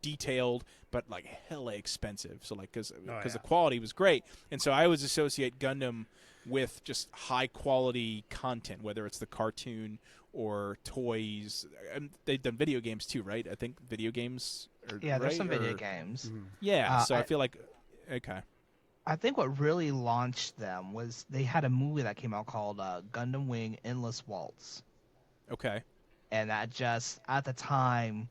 detailed, but like hella expensive. So like because yeah. the quality was great, and so I always associate Gundam with just high quality content, whether it's the cartoon or toys. And they've done video games too, right? I think video games. Yeah, there's right? some video Or- games. Yeah, so I I- feel like okay. I think what really launched them was they had a movie that came out called Gundam Wing Endless Waltz. Okay. And that just, at the time,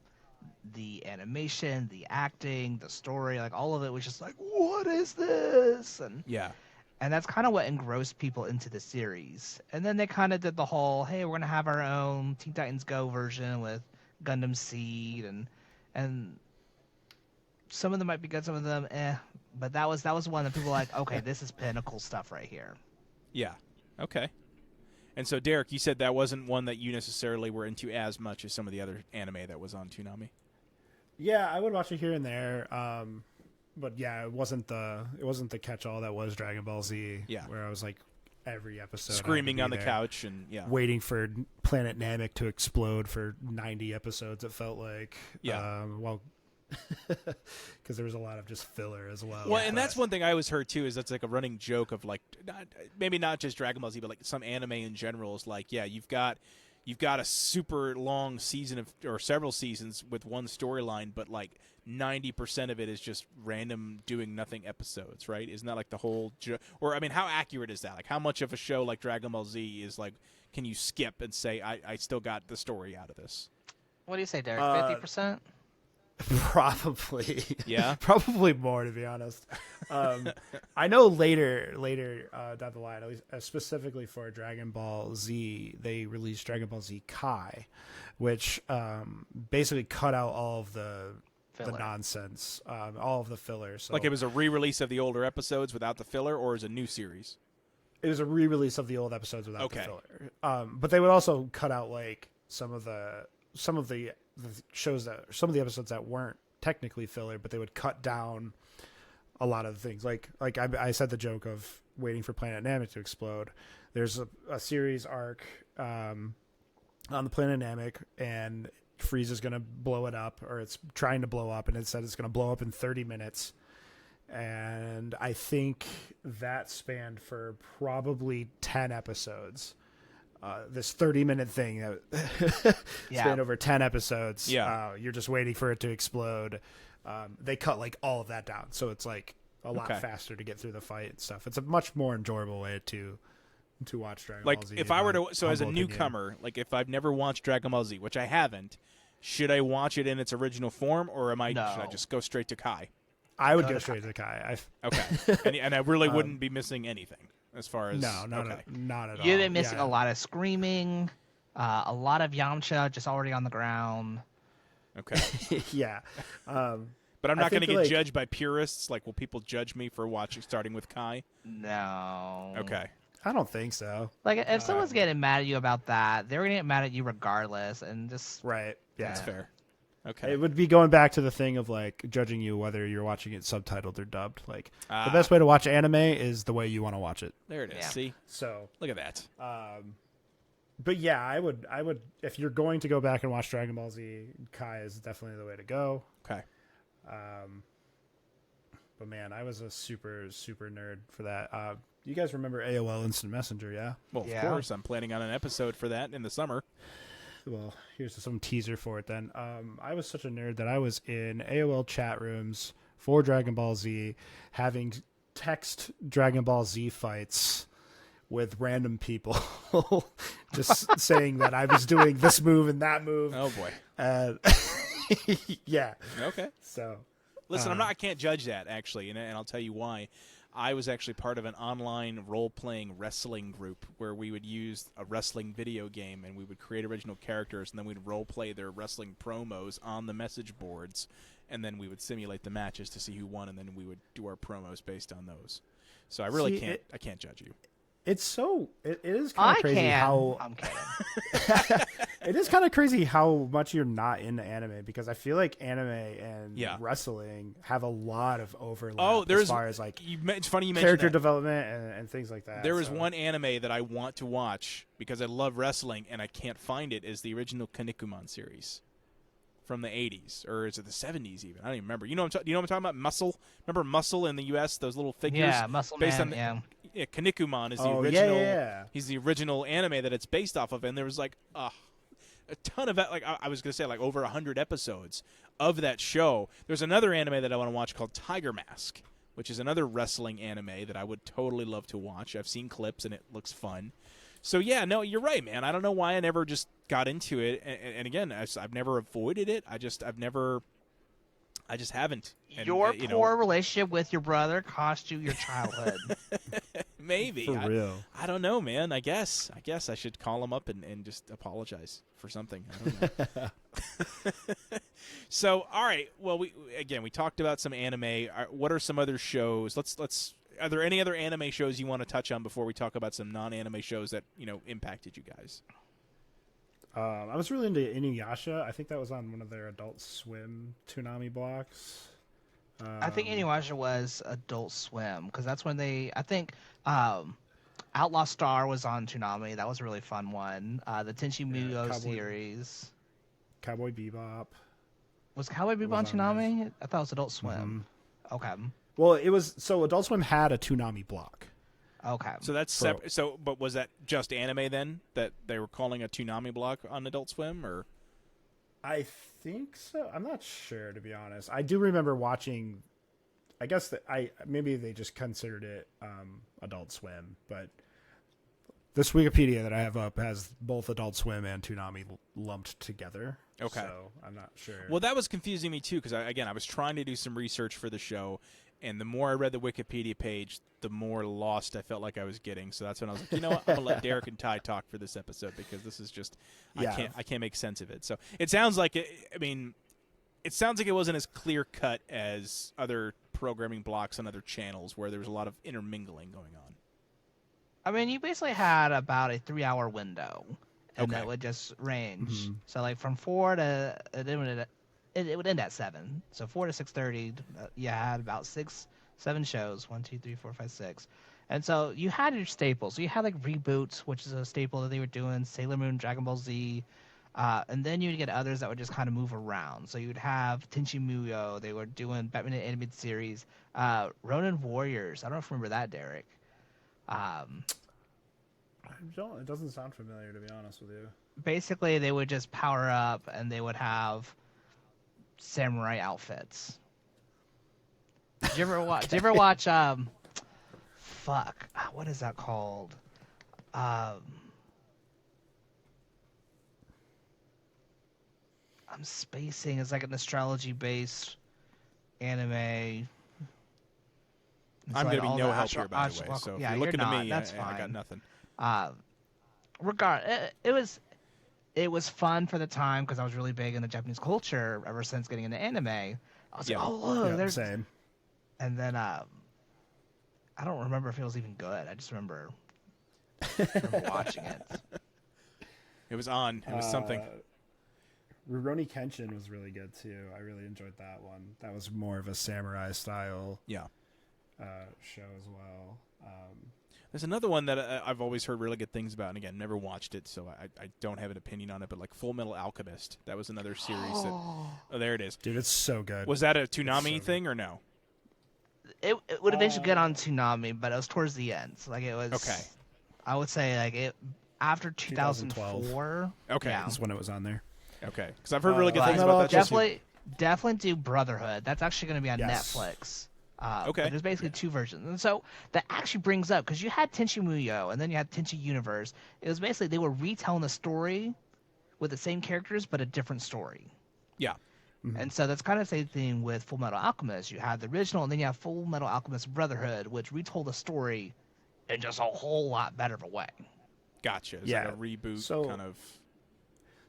the animation, the acting, the story, like all of it was just like, what is this? Yeah. And that's kind of what engrossed people into the series. And then they kind of did the whole, hey, we're going to have our own Teen Titans Go version with Gundam Seed, and some of them might be good, some of them, But that was one that people were like, okay, this is pinnacle stuff right here. Yeah. Okay. And so, Derek, you said that wasn't one that you necessarily were into as much as some of the other anime that was on Toonami. Yeah, I would watch it here and there. But yeah, it wasn't the catch-all that was Dragon Ball Z. Yeah. Where I was like every episode Screaming I on would the be there, couch and yeah. waiting for Planet Namek to explode for 90 episodes. It felt like. Yeah. Well, because there was a lot of just filler as well. Well, and that's one thing I always heard too, is that's like a running joke of like, maybe not just Dragon Ball Z, but like some anime in general is like, yeah, you've got a super long season or several seasons with one storyline, but like 90% of it is just random doing nothing episodes, right? Isn't that like the whole or I mean, how accurate is that? Like how much of a show like Dragon Ball Z is like, can you skip and say I still got the story out of this? What do you say, Derek? 50%? Probably. Yeah? Probably more, to be honest. I know later down the line, at least specifically for Dragon Ball Z, they released Dragon Ball Z Kai, which basically cut out all of the nonsense, all of the fillers. So Like it was a re-release of the older episodes without the filler, or is a new series? it was a re-release of the old episodes without Okay. the filler. But they would also cut out like some of the shows that some of the episodes that weren't technically filler, but they would cut down a lot of the things. Like I said the joke of waiting for Planet Namek to explode. There's a series arc on the Planet Namek, and Frieza's going to blow it up, or it's trying to blow up, and it said it's going to blow up in 30 minutes. And I think that spanned for probably 10 episodes. This 30-minute thing that spanned over 10 episodes. Yeah. You're just waiting for it to explode. They cut like all of that down, so it's like a lot faster to get through the fight and stuff. It's a much more enjoyable way to watch Dragon Ball Z. Like if I were to, so as a newcomer, like if I've never watched Dragon Ball Z, which I haven't, should I watch it in its original form, or should I just go straight to Kai? I would go straight to Kai. Okay, and I really wouldn't be missing anything as far as not at all. You've been missing a lot of screaming, a lot of Yamcha just already on the ground. Okay. Yeah. But I'm not going to get judged by purists. Like, will people judge me for starting with Kai? No. Okay. I don't think so. Like, if someone's getting mad at you about that, they're going to get mad at you regardless, and just... Right. Yeah. That's fair. Okay. It would be going back to the thing of, like, judging you whether you're watching it subtitled or dubbed. Like, the best way to watch anime is the way you want to watch it. There it is. Yeah. See? So... Look at that. But yeah, I would, if you're going to go back and watch Dragon Ball Z, Kai is definitely the way to go. Okay. But man, I was a super, super nerd for that. You guys remember AOL Instant Messenger, yeah? Well, of course. I'm planning on an episode for that in the summer. Well, here's some teaser for it then. I was such a nerd that I was in AOL chat rooms for Dragon Ball Z, having text Dragon Ball Z fights with random people, just saying that I was doing this move and that move. Oh boy. Yeah. Okay. So, listen, I can't judge that actually, and I'll tell you why. I was actually part of an online role-playing wrestling group where we would use a wrestling video game and we would create original characters, and then we'd role-play their wrestling promos on the message boards, and then we would simulate the matches to see who won, and then we would do our promos based on those. So I really can't judge you. It is kind of crazy how I'm kidding. it is kind of crazy how much you're not into anime, because I feel like anime and wrestling have a lot of overlap as far as like it's funny you mentioned character that. development and things like that. There is one anime that I want to watch because I love wrestling and I can't find it. Is the original Kinnikuman series from the 80s, or is it the 70s even? I don't even remember. You know what I'm talking about? Muscle. Remember Muscle in the U.S.? Those little figures. Yeah, Muscle based Man. On Kinnikuman is the original. Yeah. He's the original anime that it's based off of, and there was like a ton of like I was gonna say like over 100 episodes of that show. There's another anime that I want to watch called Tiger Mask, which is another wrestling anime that I would totally love to watch. I've seen clips and it looks fun. So yeah, no, you're right, man. I don't know why I never just got into it, and again, I've never avoided it. I just haven't. And, your poor relationship with your brother cost you your childhood. Maybe. For real. I don't know, man. I guess I should call him up and just apologize for something. I don't know. So, all right. Well, we talked about some anime. What are some other shows? Are there any other anime shows you want to touch on before we talk about some non-anime shows that, impacted you guys? I was really into Inuyasha. I think that was on one of their Adult Swim Toonami blocks. I think Inuyasha was Adult Swim, because that's when I think Outlaw Star was on Toonami. That was a really fun one. The Tenchi Muyo series. Cowboy Bebop. Was Cowboy Bebop on Toonami? I thought it was Adult Swim. Mm-hmm. Okay. Well, it was, so Adult Swim had a Toonami block. Okay. So that's separate. So, but was that just anime then that they were calling a Toonami block on Adult Swim, or? I think so. I'm not sure, to be honest. I do remember watching. I guess that maybe they just considered it Adult Swim, but this Wikipedia that I have up has both Adult Swim and Toonami lumped together. Okay. So I'm not sure. Well, that was confusing me too, because I was trying to do some research for the show, and the more I read the Wikipedia page, the more lost I felt like I was getting. So that's when I was like, you know what, I'm gonna let Derek and Ty talk for this episode, because this is just I can't make sense of it. So it sounds like it sounds like it wasn't as clear cut as other programming blocks on other channels where there was a lot of intermingling going on. I mean, you basically had about a 3-hour window, and Okay. it would just range. Mm-hmm. So like from 4 to it would end at 7. So 4 to 6:30, you had about 7 shows. 1, 2, 3, 4, 5, 6. And so you had your staples. So you had like Reboot, which is a staple that they were doing, Sailor Moon, Dragon Ball Z. And then you'd get others that would just kind of move around. So you'd have Tenchi Muyo. They were doing Batman the Animated Series. Ronin Warriors. I don't know if you remember that, Derek. It doesn't sound familiar, to be honest with you. Basically, they would just power up and they would have samurai outfits. Did you ever watch? Did you ever watch? What is that called? I'm spacing. It's like an astrology-based anime. I'm going to be no help here, by the way. So if you're looking at me, that's I fine. got nothing. It it was fun for the time because I was really big in the Japanese culture ever since getting into anime. I was like, oh look, there's. Same. And then I don't remember if it was even good. I just remember watching it. It was on. It was something. Rurouni Kenshin was really good too. I really enjoyed that one. That was more of a samurai style show as well. There's another one that I've always heard really good things about, and again, never watched it, so I don't have an opinion on it, but like Full Metal Alchemist. That was another series that... Oh, there it is. Dude, it's so good. Was that a Toonami thing or no? It would eventually get on Toonami, but it was towards the end. So, like, it was... Okay. I would say, like, it after 2004. Okay. Yeah. That's when it was on there. Okay. Because I've heard really good things about that. Definitely do Brotherhood. That's actually going to be on Yes. Netflix. Okay. There's basically two versions. And so that actually brings up, because you had Tenchi Muyo and then you had Tenchi Universe. It was basically they were retelling the story with the same characters, but a different story. Yeah. Mm-hmm. And so that's kind of the same thing with Full Metal Alchemist. You have the original, and then you have Full Metal Alchemist Brotherhood, which retold the story in just a whole lot better of a way. Gotcha. It's like a reboot kind of...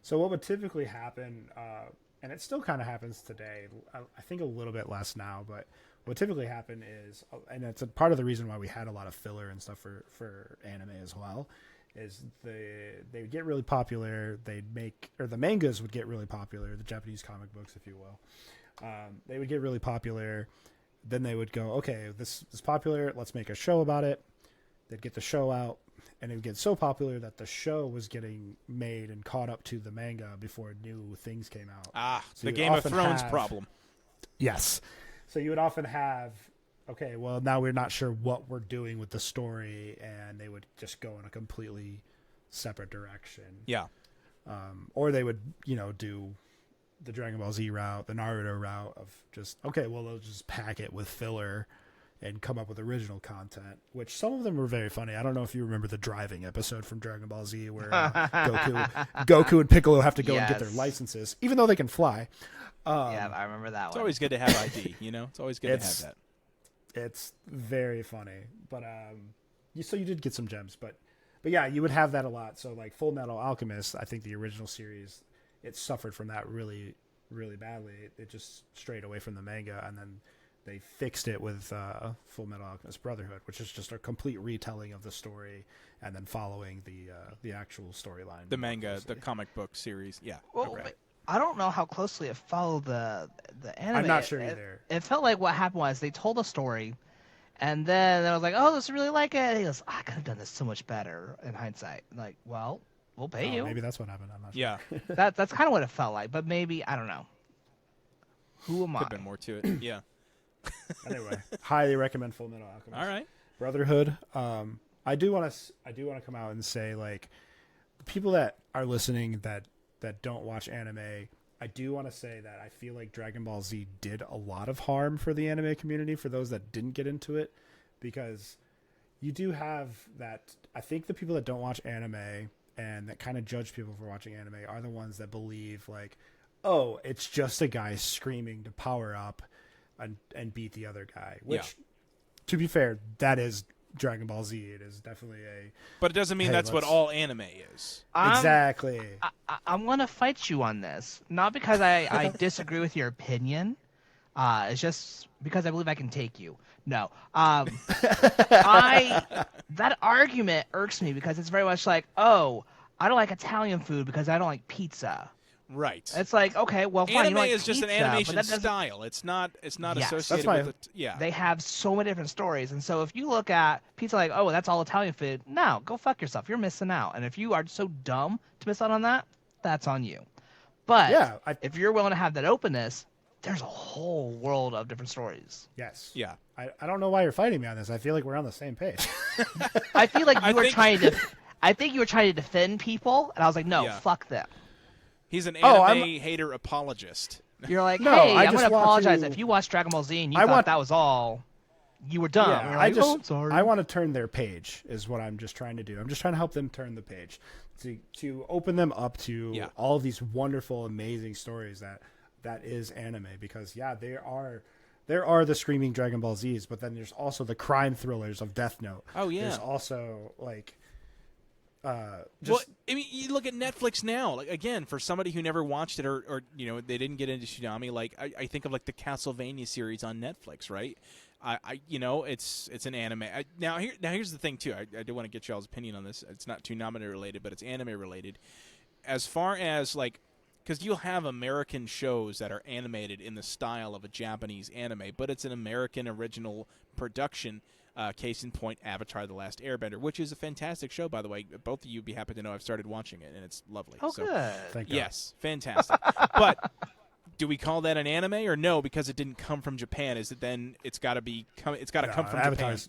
So what would typically happen, and it still kind of happens today, I think a little bit less now, but what typically happen is, and it's a part of the reason why we had a lot of filler and stuff for anime as well, is they would get really popular. The mangas would get really popular, the Japanese comic books, if you will. They would get really popular. Then they would go, okay, this is popular. Let's make a show about it. They'd get the show out, and it would get so popular that the show was getting made and caught up to the manga before new things came out. So the Game of Thrones problem. Yes. So you would often have, okay, well, now we're not sure what we're doing with the story, and they would just go in a completely separate direction. Yeah. Or they would, do the Dragon Ball Z route, the Naruto route of just, okay, well, they'll just pack it with filler and come up with original content, which some of them were very funny. I don't know if you remember the driving episode from Dragon Ball Z where Goku and Piccolo have to go and get their licenses, even though they can fly. Yeah, I remember that one. It's always good to have ID, It's always good to have that. It's very funny. But so you did get some gems, but yeah, you would have that a lot. So like Full Metal Alchemist, I think the original series, it suffered from that really, really badly. It just strayed away from the manga, and then they fixed it with Full Metal Alchemist Brotherhood, which is just a complete retelling of the story and then following the actual storyline. The manga, the comic book series, yeah. Well, okay. I don't know how closely it followed the anime. I'm not sure either. It felt like what happened was they told a story, and then I was like, "Oh, this really like it." And he goes, "I could have done this so much better." In hindsight, I'm like, well, we'll pay you. Maybe that's what happened. I'm not sure. Yeah. That's kind of what it felt like, but maybe I don't know. Who am I? Could have been more to it. Yeah. Anyway, highly recommend Full Metal Alchemist. All right. Brotherhood. I do want to come out and say, like, the people that are listening that don't watch anime, I do want to say that I feel like Dragon Ball Z did a lot of harm for the anime community, for those that didn't get into it, because you do have that. I think the people that don't watch anime and that kind of judge people for watching anime are the ones that believe, like, oh, it's just a guy screaming to power up and beat the other guy, which, to be fair, that is Dragon Ball Z. It is definitely but it doesn't mean that's what all anime is. Exactly. I'm going to fight you on this. Not because I disagree with your opinion. It's just because I believe I can take you. No. That argument irks me because it's very much like, oh, I don't like Italian food because I don't like pizza. Right. It's like, okay, well, fine. Anime you like is just pizza, an animation but that style. It's not Yes. associated That's with it. Yeah. They have so many different stories. And so if you look at pizza like, oh, that's all Italian food, no, go fuck yourself. You're missing out. And if you are so dumb to miss out on that, that's on you. But if you're willing to have that openness, there's a whole world of different stories. Yes. Yeah. I don't know why you're fighting me on this. I feel like we're on the same page. I feel like you were trying to... I think you were trying to defend people, and I was like, no, fuck them. He's an anime hater apologist. You're like, No, hey, I I'm going just to want apologize. to- If you watched Dragon Ball Z and you thought that was all, you were dumb. Yeah, You're like, oh, I'm sorry. I want to turn their page is what I'm just trying to do. I'm just trying to help them turn the page to open them up to all of these wonderful, amazing stories that is anime. Because there are the screaming Dragon Ball Zs, but then there's also the crime thrillers of Death Note. Oh yeah. There's also like Well, I mean, you look at Netflix now. Like again, for somebody who never watched it or they didn't get into Toonami. Like I think of like the Castlevania series on Netflix, right? It's an anime. Now here's the thing too. I do want to get y'all's opinion on this. It's not Toonami related, but it's anime related. As far as like, because you'll have American shows that are animated in the style of a Japanese anime, but it's an American original production. Case in point, Avatar: The Last Airbender, which is a fantastic show, by the way. Both of you would be happy to know I've started watching it, and it's lovely. Oh, so, good. Thank God. yes, fantastic. But do we call that an anime or no? Because it didn't come from Japan. Is it then? It's got to be. It's got to come from Japan.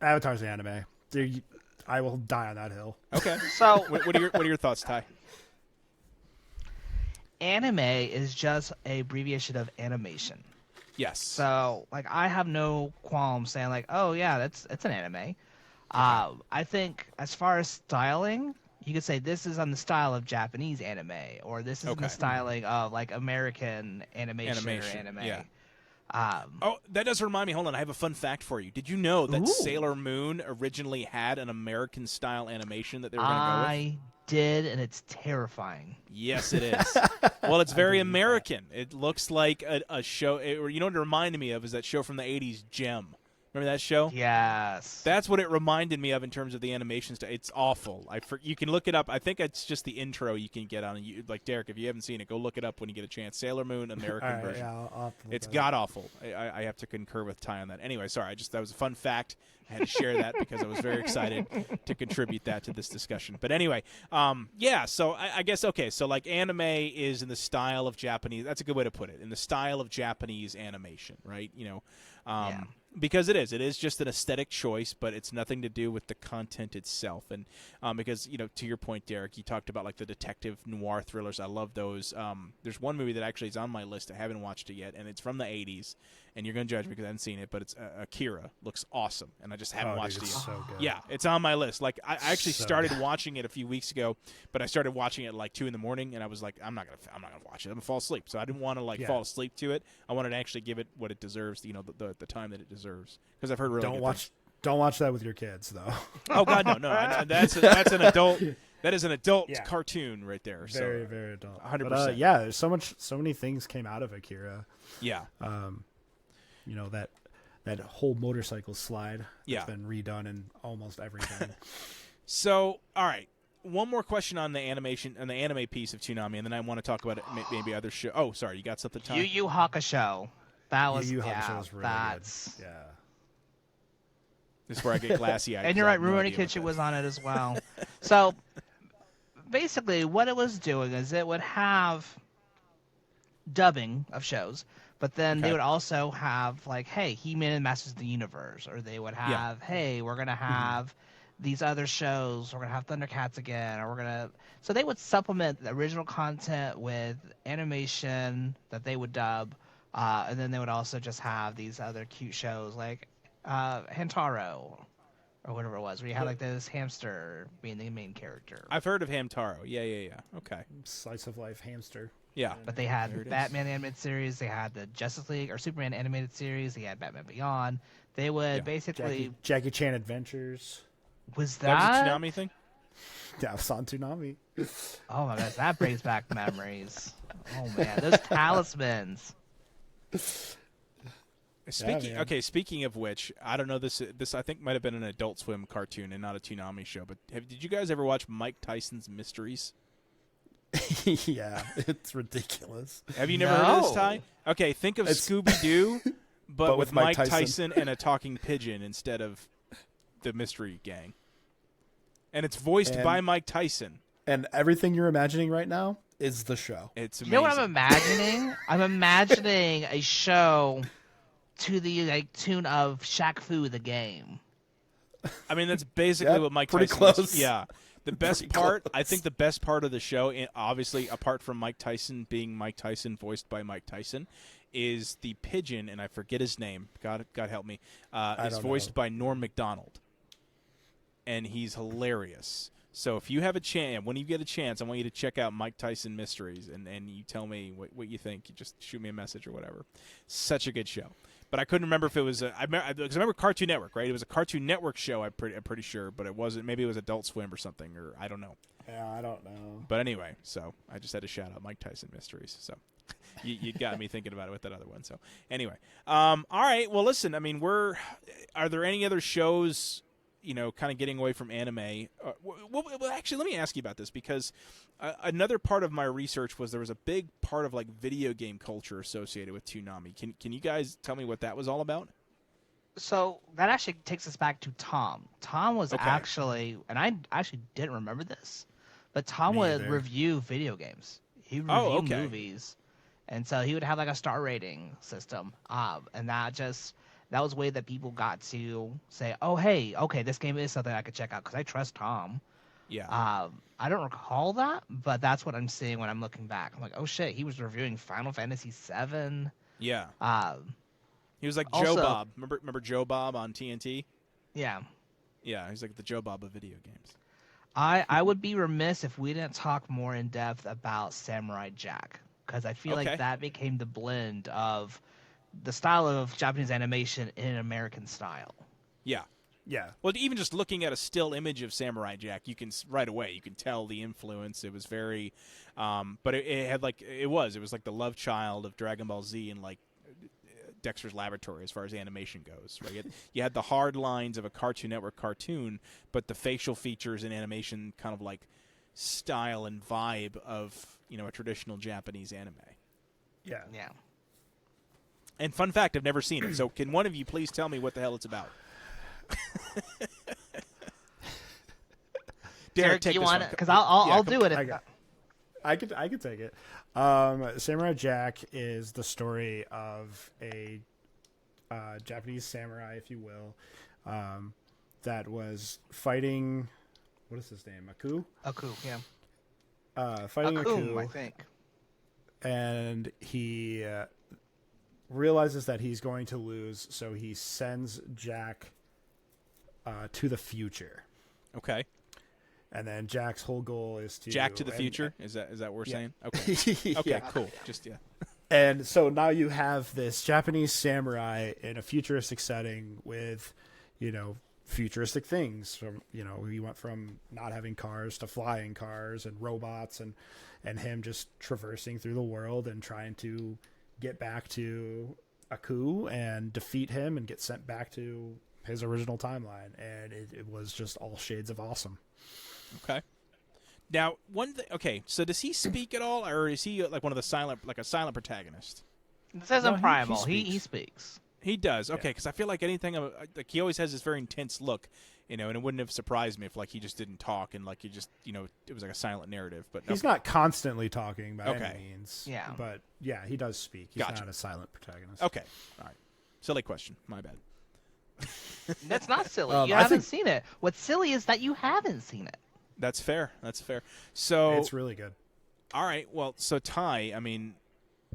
Avatar's the anime. I will die on that hill. Okay. So, what are your thoughts, Ty? Anime is just a abbreviation of animation. Yes. So, like, I have no qualms saying, like, oh, yeah, it's an anime. I think as far as styling, you could say this is on the style of Japanese anime, or this is in the styling of, like, American animation or anime. Yeah. That does remind me. Hold on, I have a fun fact for you. Did you know that Sailor Moon originally had an American-style animation that they were going to go with? I did, and it's terrifying. Yes, it is. Well, it's very American. It looks like a show. You know what it reminded me of is that show from the 80s, Gem. Remember that show? Yes. That's what it reminded me of in terms of the animation stuff. It's awful. You can look it up. I think it's just the intro you can get on. Like, Derek, if you haven't seen it, go look it up when you get a chance. Sailor Moon, American version. Yeah, I'll it's god-awful. I have to concur with Ty on that. Anyway, sorry. That was a fun fact. I had to share that because I was very excited to contribute that to this discussion. But anyway, so I guess, okay, so like anime is in the style of Japanese. That's a good way to put it. In the style of Japanese animation, right? Because it is just an aesthetic choice, but it's nothing to do with the content itself. And because, to your point, Derek, you talked about like the detective noir thrillers. I love those. There's one movie that actually is on my list. I haven't watched it yet, and it's from the 80s. And you're going to judge me because I haven't seen it, but it's Akira. Looks awesome, and I just haven't watched it yet. So good. Yeah, it's on my list. Like I actually started watching it a few weeks ago, but I started watching it at like 2 a.m, and I was like, I'm not gonna watch it. I'm gonna fall asleep. So I didn't want to fall asleep to it. I wanted to actually give it what it deserves. The time that it deserves, because I've heard really good things. Don't watch that with your kids, though. Oh God, no. That's an adult. That is an adult cartoon right there. Very, very adult. 100%. There's so many things came out of Akira. Yeah. That whole motorcycle slide that's been redone in almost everything. So, all right. One more question on the animation and the anime piece of Toonami, and then I want to talk about maybe other show. Oh, sorry, you got something, Tom? Yu Yu Hakusho. That was Yu Yu Hakusho was really good. Yeah. This is where I get glassy-eyed. And you're right, Rurouni Kenshin was on it as well. So, basically, what it was doing is it would have dubbing of shows, but then they would also have, like, hey, He-Man and Masters of the Universe, or they would have, hey, we're going to have these other shows, we're going to have Thundercats again, or we're going to... So they would supplement the original content with animation that they would dub, and then they would also just have these other cute shows, like Hamtaro, or whatever it was, where you had, like, this hamster being the main character. I've heard of Hamtaro. Yeah. Okay. Slice of life hamster. Yeah. But they had Batman animated series, they had the Justice League or Superman animated series, they had Batman Beyond. They would basically Jackie Chan Adventures. Was That was that a Toonami thing? Yeah, it was on Toonami. Oh my gosh, that brings back memories. Oh man, those talismans. Speaking of which, I don't know, this I think might have been an Adult Swim cartoon and not a Toonami show, but did you guys ever watch Mike Tyson's Mysteries? Yeah, it's ridiculous. Have you never heard of this, Ty? Okay, think of Scooby-Doo, but with Mike Tyson and a talking pigeon instead of the Mystery Gang. And it's voiced by Mike Tyson. And everything you're imagining right now is the show. It's amazing. You know what I'm imagining? I'm imagining a show to the tune of Shaq Fu the game. I mean, that's basically what Mike pretty Tyson close. was. Yeah. The best part, I think the best part of the show, obviously apart from Mike Tyson being Mike Tyson, voiced by Mike Tyson, is the pigeon, and I forget his name. God help me. Is voiced by Norm Macdonald. And he's hilarious. So if you have a chance, when you get a chance, I want you to check out Mike Tyson Mysteries, and you tell me what you think. You just shoot me a message or whatever. Such a good show. But I couldn't remember if it was I remember Cartoon Network, right? It was a Cartoon Network show. I'm pretty sure, but it wasn't. Maybe it was Adult Swim or something, or I don't know. Yeah, I don't know. But anyway, so I just had to shout out Mike Tyson Mysteries. So you got me thinking about it with that other one. So anyway, all right. Well, listen. I mean, are there any other shows? Kind of getting away from anime. Well, actually, let me ask you about this, because another part of my research was there was a big part of like video game culture associated with Toonami. Can you guys tell me what that was all about? So that actually takes us back to Tom. Tom was Okay. actually, and I actually didn't remember this, but Tom Me would either. review video games. He would Oh, review okay. movies, and so he would have like a star rating system. And that was a way that people got to say, oh, hey, okay, this game is something I could check out because I trust Tom. Yeah. I don't recall that, but that's what I'm seeing when I'm looking back. I'm like, oh shit, he was reviewing Final Fantasy VII. Yeah. He was like also- Joe Bob. Remember Joe Bob on TNT? Yeah. Yeah, he's like the Joe Bob of video games. I would be remiss if we didn't talk more in depth about Samurai Jack, because I feel Okay. like that became the blend of the style of Japanese animation in an American style. Yeah. Yeah. Well, even just looking at a still image of Samurai Jack, you can right away you can tell the influence. It was very, but it had like it was like the love child of Dragon Ball Z and like Dexter's Laboratory as far as animation goes. Right, you had the hard lines of a Cartoon Network cartoon, but the facial features and animation kind of like style and vibe of a traditional Japanese anime. Yeah. Yeah. And fun fact, I've never seen it. So can one of you please tell me what the hell it's about? Derek, do take you this want one. it? Because I'll come- do it. I could take it. Samurai Jack is the story of a Japanese samurai, if you will, that was fighting. What is his name? Aku. Aku, yeah. Fighting Aku, Aku, I think. and he realizes that he's going to lose, so he sends Jack to the future. Okay. And then Jack's whole goal is to Jack to the Future? Is that what we're Yeah. saying? Okay. Okay, Yeah. cool. Just yeah. And so now you have this Japanese samurai in a futuristic setting with, futuristic things. From he went from not having cars to flying cars and robots, and him just traversing through the world and trying to get back to Aku and defeat him and get sent back to his original timeline. And it was just all shades of awesome. Okay. Now, one thing. Okay, so does he speak at all, or is he like one of the silent protagonist? This isn't No, he Primal. speaks. He speaks. He does. Okay, because I feel like anything like he always has this very intense look, and it wouldn't have surprised me if like he just didn't talk and like he just it was like a silent narrative. But He's not constantly talking by Okay. any means. Yeah. But yeah, he does speak. He's Gotcha. not a silent protagonist. Okay. All right. Silly question. My bad. That's not silly. I You haven't think- seen it. What's silly is that you haven't seen it. That's fair. That's fair. So It's really good. all right. Well, so Ty, I mean,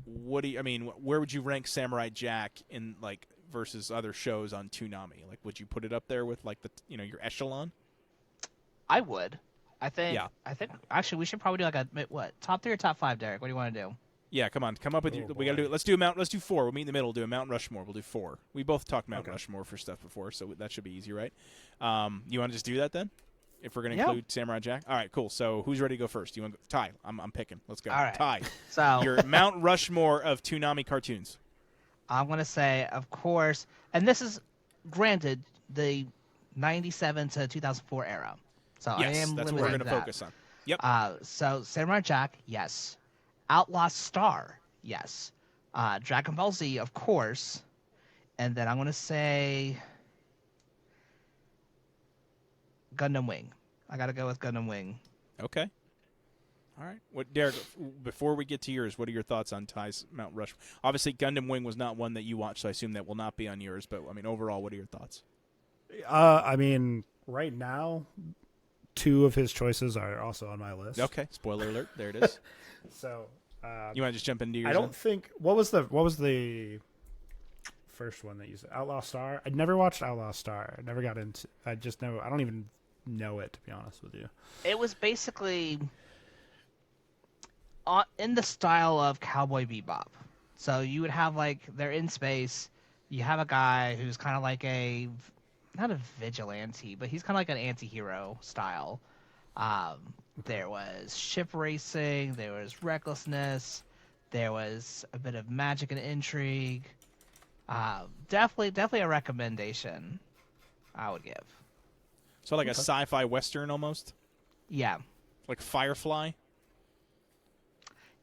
where would you rank Samurai Jack in like versus other shows on Toonami? Like, would you put it up there with like the your echelon? I would. I think. Yeah. I think actually we should probably do like a top 3 or top 5, Derek. What do you want to do? Yeah, come on, come up with Oh, your. We gotta boy. do. Let's do Let's do 4. We'll meet in the middle. We'll do a Mount Rushmore. We'll do 4. We both talked Mount Okay. Rushmore for stuff before, so that should be easy, right? You want to just do that then? If we're gonna Yeah. include Samurai Jack. All right, cool. So who's ready to go first? You want Ty? I'm picking. Let's go. All right. Ty, So your Mount Rushmore of Toonami cartoons. I'm gonna say, of course, and this is granted the '97 to 2004 era. So I Yes, am that's what limiting we're gonna that. focus on. Yep. So Samurai Jack, yes. Outlaw Star, yes. Dragon Ball Z, of course. And then I'm gonna say Gundam Wing. I gotta go with Gundam Wing. Okay. All right. What, Derek? Before we get to yours, what are your thoughts on Ty's Mount Rushmore? Obviously, Gundam Wing was not one that you watched, so I assume that will not be on yours. But I mean, overall, what are your thoughts? I mean, right now, 2 of his choices are also on my list. Okay. Spoiler alert. There it is. So You want to just jump into yours? I don't think what was the first one that you said? Outlaw Star. I never watched Outlaw Star. I never got into. I just know. I don't even know it, to be honest with you. It was basically in the style of Cowboy Bebop. So you would have like they're in space. You have a guy who's kind of like not a vigilante, but he's kind of like an anti-hero style. There was ship racing, there was recklessness, there was a bit of magic and intrigue. Definitely a recommendation I would give. So like a sci-fi western almost? Yeah. Like Firefly?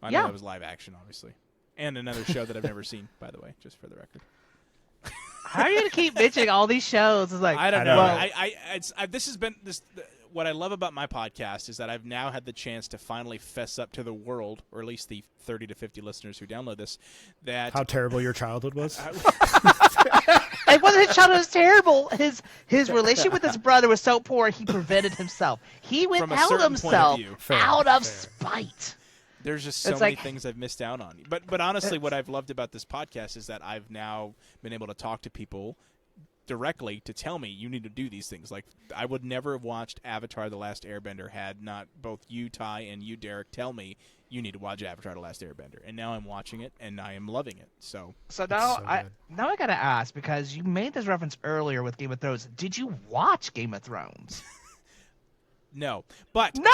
I know Yeah. that was live action, obviously. And another show that I've never seen, by the way, just for the record. How are you gonna keep bitching all these shows? It's like I don't know. Well, This has been this. What I love about my podcast is that I've now had the chance to finally fess up to the world, or at least the 30 to 50 listeners who download this, that How terrible your childhood was. It wasn't his childhood was terrible. His relationship with his brother was so poor he prevented himself. He From a withheld certain point of himself view. out of spite. there's just so It's many like- things I've missed out on. But honestly, what I've loved about this podcast is that I've now been able to talk to people directly to tell me you need to do these things. Like I would never have watched Avatar: The Last Airbender had not both you, Ty, and you, Derek, tell me you need to watch Avatar: The Last Airbender. And now I'm watching it and I am loving it. So So now so I good. gotta ask, because you made this reference earlier with Game of Thrones. Did you watch Game of Thrones? no, but No.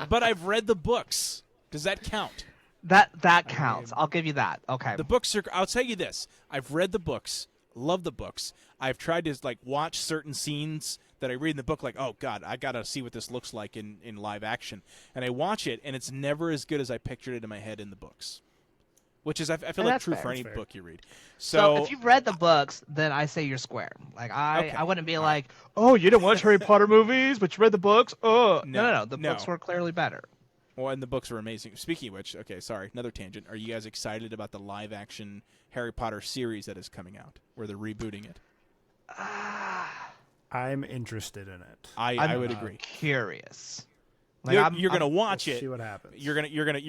but I've read the books. Does that count? That counts. I'll give you that. Okay. The books are. I'll tell you this. I've read the books. Love the books. I've tried to like watch certain scenes that I read in the book. Like, oh God, I gotta see what this looks like in live action. And I watch it, and it's never as good as I pictured it in my head in the books. Which is, I feel like that's true fair. for any That's fair. book you read. So So, if you've read the books, then I say you're square. Like Okay. I wouldn't be like, oh, you didn't watch Harry Potter movies, but you read the books. Oh, no. The No. books were clearly better. well, and the books are amazing. Speaking of which, okay, sorry, another tangent. Are you guys excited about the live action Harry Potter series that is coming out, where they're rebooting it? I'm interested in it. I would agree. Curious. Like, You're gonna watch We'll it. see what happens. You're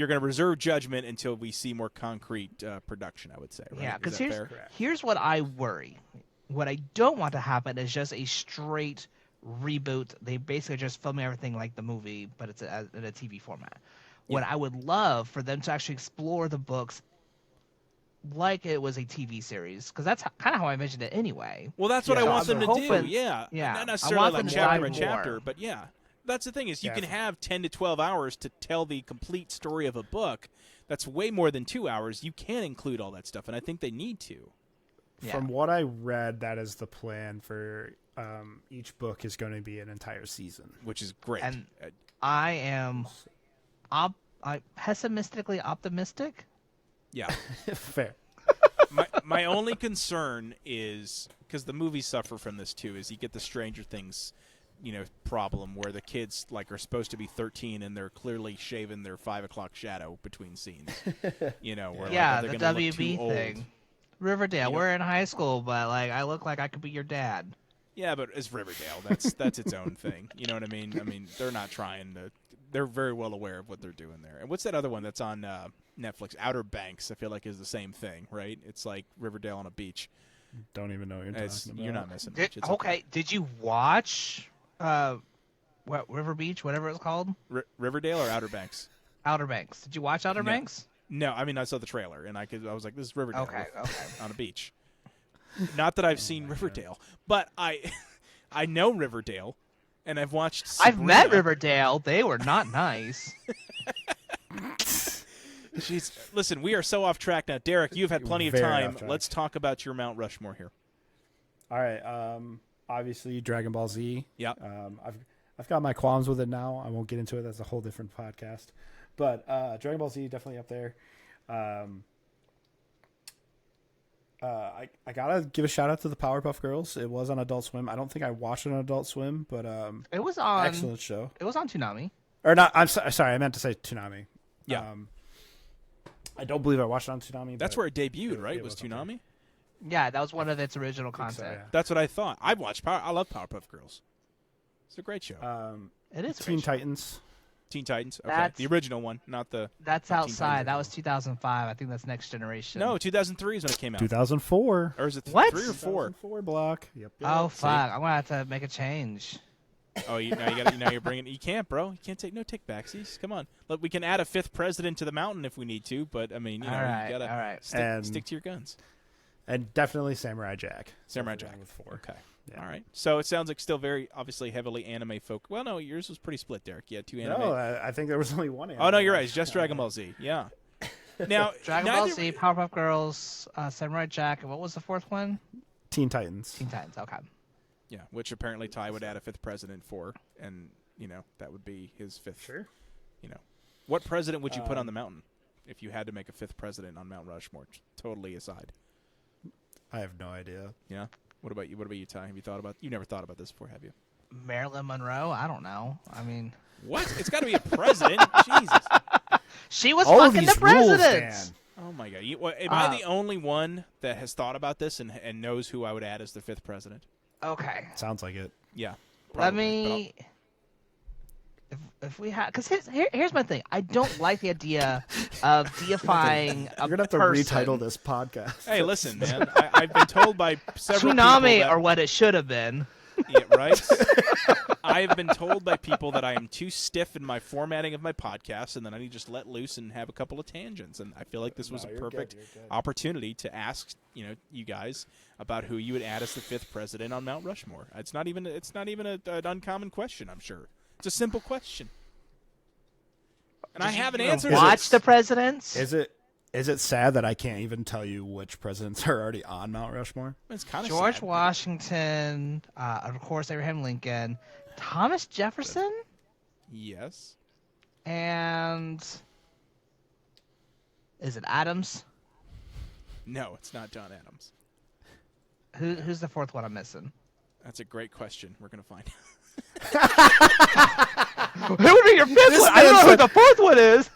gonna reserve judgment until we see more concrete production. I would say. Right? Yeah, Is because that fair? here's what I worry. What I don't want to happen is just a straight reboot. They basically just film everything like the movie, but it's in a TV format. What I would love for them to actually explore the books like it was a TV series, because that's kind of how I envisioned it anyway. Well, that's what Yeah, I want I'm them to hoping- do. Yeah, yeah, not I necessarily want like them to chapter by dive chapter, more. but yeah, that's the thing is you can Definitely. have 10 to 12 hours to tell the complete story of a book. That's way more than 2 hours. You can include all that stuff, and I think they need to. Yeah. From what I read, that is the plan for each book is going to be an entire season. Which is great. And I am pessimistically optimistic. yeah. Fair. my only concern is, because the movies suffer from this too, is you get the Stranger Things, problem where the kids like are supposed to be 13 and they're clearly shaving their 5 o'clock shadow between scenes. Where Yeah, like, the are they gonna look WB too old? thing. Riverdale, we're in high school, but like I look like I could be your dad. Yeah, but it's Riverdale. That's its own thing. You know what I mean? I mean, they're not trying to. They're very well aware of what they're doing there. And what's that other one that's on Netflix? Outer Banks. I feel like is the same thing, right? It's like Riverdale on a beach. Don't even know what you're talking about. You're not missing much. It's Okay, did you watch what River Beach, whatever it's called? Riverdale or Outer Banks? Outer Banks. Did you watch Outer No. Banks? No, I mean I saw the trailer and I was like, this is Riverdale Okay. on a beach. Not that I've seen Riverdale, but I know Riverdale, and I've watched. I've met Sabrina. Riverdale. They were not nice. Listen, we are so off track now. Derek, you've had plenty of Very time. off track. Let's talk about your Mount Rushmore here. All right. Obviously, Dragon Ball Z. Yep. I've got my qualms with it now. I won't get into it. That's a whole different podcast. But Dragon Ball Z definitely up there. I gotta give a shout out to the Powerpuff Girls. It was on Adult Swim. I don't think I watched it on Adult Swim, but It was on. excellent show. It was on Toonami. Or not? Sorry, I meant to say Toonami. Yeah. I don't believe I watched it on Toonami. That's but where it debuted, right? it Was was okay. Toonami? Yeah, that was one of its original I think so, content. yeah. That's what I thought. I love Powerpuff Girls. It's a great show. It is Teen rich. Titans. Teen Titans. Okay, That's- the original one, not the. That's Teen outside. Titans. That was 2005. I think that's Next Generation. No, 2003 is when it came out. 2004. Or is it What? 3 or 4? 2004 block. Yep. Oh fuck! I'm gonna have to make a change. Oh, now you're bringing. You can't, bro. You can't take backsies. Come on. Look, we can add a 5th president to the mountain if we need to, but I mean, you gotta stick to your guns. And definitely Samurai Jack. Samurai So we're Jack. going with 4. Okay. Yeah. All right. So it sounds like still very obviously heavily anime folk. Well, no, yours was pretty split, Derek. You had 2 anime. No, I think there was only one. Oh no, you're right. It's just Dragon Ball Z. Yeah. Now, Dragon Ball Z, Powerpuff Girls, Samurai Jack, and what was the 4th one? Teen Titans. Teen Titans. Okay. Yeah, which apparently Ty would add a 5th president for, and that would be his 5th. Sure. What president would you put on the mountain if you had to make a 5th president on Mount Rushmore? Totally aside. I have no idea. Yeah. What about you? What about you, Ty? Have you thought about? You never thought about this before, have you? Marilyn Monroe. I don't know. I mean, What? It's got to be a president. Jesus. she was All of fucking these the rules, president. Dan. Oh my God. Am I the only one that has thought about this and knows who I would add as the 5th president? Okay. Sounds like it. Yeah. Let probably, me. If we have, because here's my thing. I don't like the idea of deifying a You're gonna have to person. retitle this podcast. Hey, listen, man. I've been told by several Toonami, people or what it should have been. yeah, right? I've been told by people that I am too stiff in my formatting of my podcast and that I need to just let loose and have a couple of tangents. And I feel like this was a you're perfect good, you're good. opportunity to ask, you guys about who you would add as the 5th president on Mount Rushmore. It's not even an uncommon question, I'm sure. It's a simple question. And I have an answer. to Watch this. the presidents. Is it sad that I can't even tell you which presidents are already on Mount Rushmore? It's kind of George sad. Washington, of course, Abraham Lincoln, Thomas Jefferson, Yes. and is it Adams? No, it's not John Adams. Who's the 4th one I'm missing? That's a great question. We're going to find out. Who would be your 5th one? I don't know who said- the 4th one is.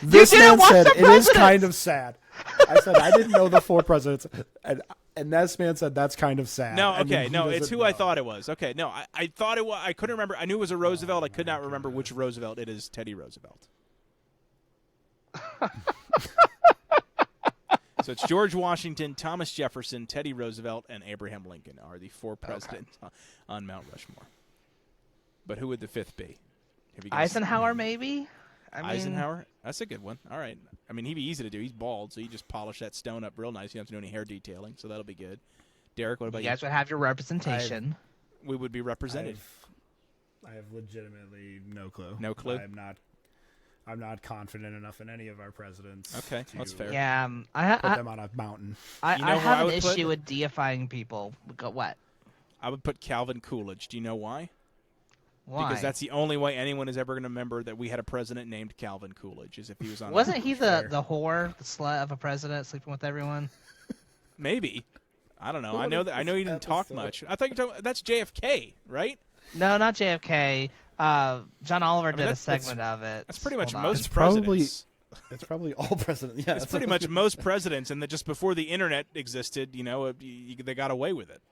This didn't man watch said the it is presidents! kind of sad. I said I didn't know the 4 presidents, and this man said that's kind of sad. No, And okay, he no, it's doesn't who I know. thought it was. Okay, no, I thought it was. I couldn't remember. I knew it was a Roosevelt. I could not remember which Roosevelt. It is Teddy Roosevelt. So it's George Washington, Thomas Jefferson, Teddy Roosevelt, and Abraham Lincoln are the 4 presidents on Mount Rushmore. But who would the 5th be? Have you guys- Eisenhower, maybe. I mean, Eisenhower? That's a good one. All right. I mean, he'd be easy to do. He's bald, so you just polish that stone up real nice. You don't have to do any hair detailing, so that'll be good. Derek, what about You guys would have your representation. We would be represented. I have legitimately no clue. No clue? I'm not confident enough in any of our presidents. Okay, to that's fair. Yeah, Put them on a mountain. I You know who I have an would put? issue with deifying people. What? I would put Calvin Coolidge. Do you know why? Why? Because that's the only way anyone is ever going to remember that we had a president named Calvin Coolidge, is if he was on. Wasn't he the whore, the slut of a president, sleeping with everyone? Maybe. I don't know. Who I know would've that. I know he didn't talk episode? much. I thought you were talking. That's JFK, right? No, not JFK. John Oliver did a that's- segment of it. That's pretty much Hold on. most It's probably- presidents. It's probably all presidents. Yeah, It's pretty much most presidents, and that just before the internet existed, they got away with it.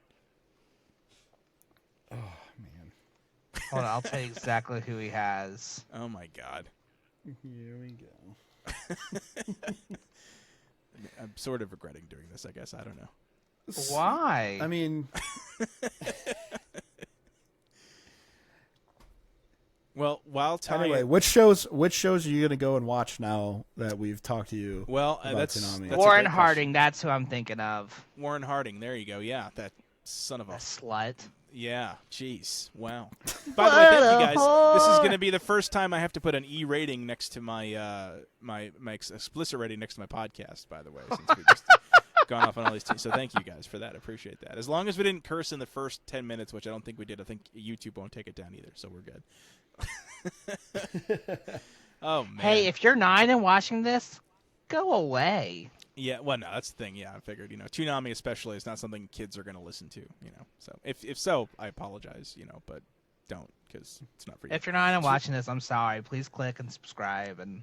Oh man. Hold on, I'll tell you exactly who he has. Oh my God. Here we go. I'm sort of regretting doing this. I guess I don't know. Why? I mean, Well, while Ty. anyway, which shows are you gonna go and watch now that we've talked to you? Well, about that's Toonami? a Warren great Harding, that's who I'm thinking of. question. Warren Harding. There you go. Yeah, that son of A a. slut. Yeah. Jeez. Wow. By the way, thank you guys. This is going to be the first time I have to put an E rating next to my my explicit rating next to my podcast. By the way, since we just gone off on all these so thank you guys for that. I appreciate that. As long as we didn't curse in the first 10 minutes, which I don't think we did. I think YouTube won't take it down either, so we're good. Oh man. Hey, if you're 9 and watching this, go away. Yeah, well, no, that's the thing. Yeah, I figured, Toonami especially is not something kids are going to listen to, So if so, I apologize, but don't, because it's not for you. If you're 9 and watching this, I'm sorry. Please click and subscribe and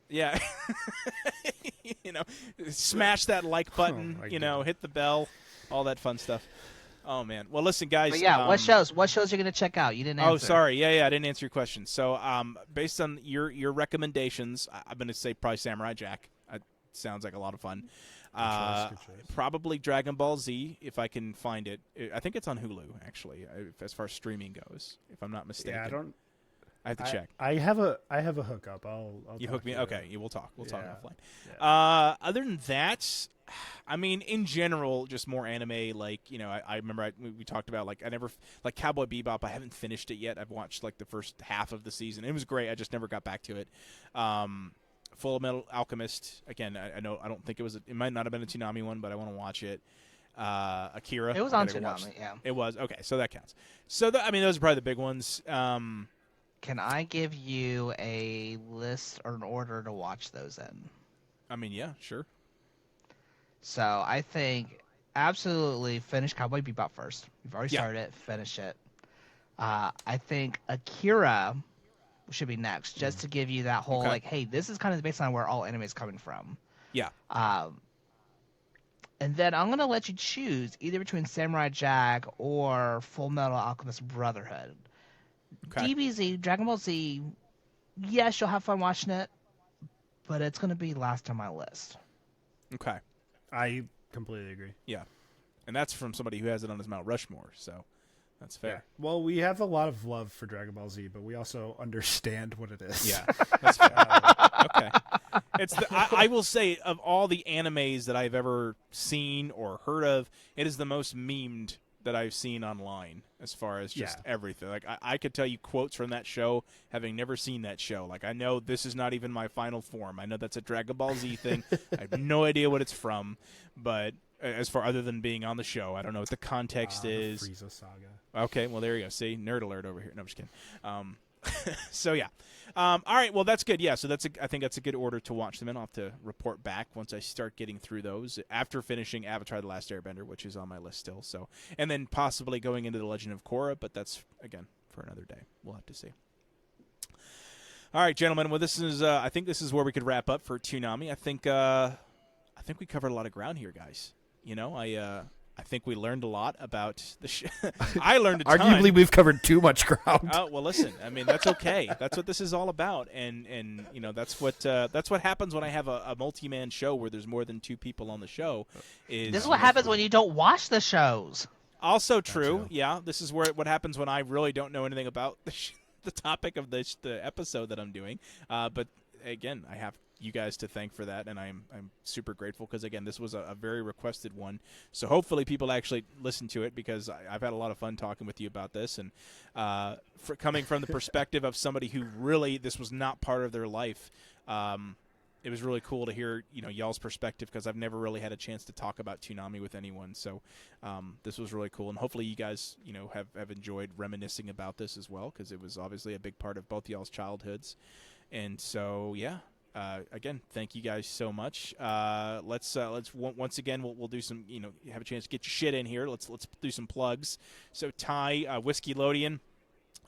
Yeah. Smash that like button, my God. hit the bell, all that fun stuff. Oh man. Well, listen, guys. But yeah, what shows? What shows are you gonna check out? You didn't answer. Oh, sorry. Yeah. I didn't answer your question. So, based on your recommendations, I'm gonna say probably Samurai Jack. Sounds like a lot of fun. Good choice. Probably Dragon Ball Z if I can find it. I think it's on Hulu actually, as far as streaming goes, if I'm not mistaken. Yeah, I have to check. I have a hookup. I'll You talk hook me. to Okay, we'll talk. We'll talk offline. Yeah. Other than that, I mean, in general, just more anime. Like, I remember we talked about I never like Cowboy Bebop. I haven't finished it yet. I've watched the first half of the season. It was great. I just never got back to it. Full Metal Alchemist. Again, I know I don't think it might not have been a Toonami one, but I want to watch it. Akira. It was on Toonami. Yeah. It was okay, so that counts. So those are probably the big ones. Can I give you a list or an order to watch those in? I mean, yeah, sure. So I think absolutely finish Cowboy Bebop first. You've already started it. Finish it. I think Akira should be next, just to give you that whole hey, this is kind of based on where all anime is coming from. Yeah. And then I'm gonna let you choose either between Samurai Jack or Full Metal Alchemist Brotherhood. Okay. DBZ, Dragon Ball Z, yes, you'll have fun watching it, but it's gonna be last on my list. Okay. I completely agree. Yeah. And that's from somebody who has it on his Mount Rushmore, so that's fair. Yeah. Well, we have a lot of love for Dragon Ball Z, but we also understand what it is. Yeah, that's fair. Okay. I will say, of all the animes that I've ever seen or heard of, it is the most memed that I've seen online as far as just everything. Like, I could tell you quotes from that show, having never seen that show. Like, I know this is not even my final form. I know that's a Dragon Ball Z thing. I have no idea what it's from, but as far other than being on the show, I don't know what the context is. The Frieza saga. Okay, well, there you go. See, nerd alert over here. No, I'm just kidding. So, yeah. All right, well, that's good. Yeah, so I think that's a good order to watch them in. I'll have to report back once I start getting through those after finishing Avatar The Last Airbender, which is on my list still. So, and then possibly going into The Legend of Korra, but that's, again, for another day. We'll have to see. All right, gentlemen. Well, this is I think this is where we could wrap up for Toonami. I think we covered a lot of ground here, guys. I think we learned a lot about the show. I learned a ton. Arguably, we've covered too much ground. Oh, well, listen. I mean, that's okay. That's what this is all about, and that's what happens when I have a multi-man show where there's more than two people on the show. This is what happens when you don't watch the shows. Also true. Yeah, this is what happens when I really don't know anything about the topic of the episode that I'm doing. But again, I have you guys to thank for that, and I'm super grateful because, again, this was a very requested one. So hopefully people actually listen to it because I've had a lot of fun talking with you about this, and coming from the perspective of somebody who really this was not part of their life. It was really cool to hear y'all's perspective because I've never really had a chance to talk about Toonami with anyone. So this was really cool, and hopefully you guys have enjoyed reminiscing about this as well because it was obviously a big part of both y'all's childhoods. And so again, thank you guys so much. Let's once again we'll do some have a chance to get your shit in here. Let's do some plugs. So Ty, Whiskeylodeon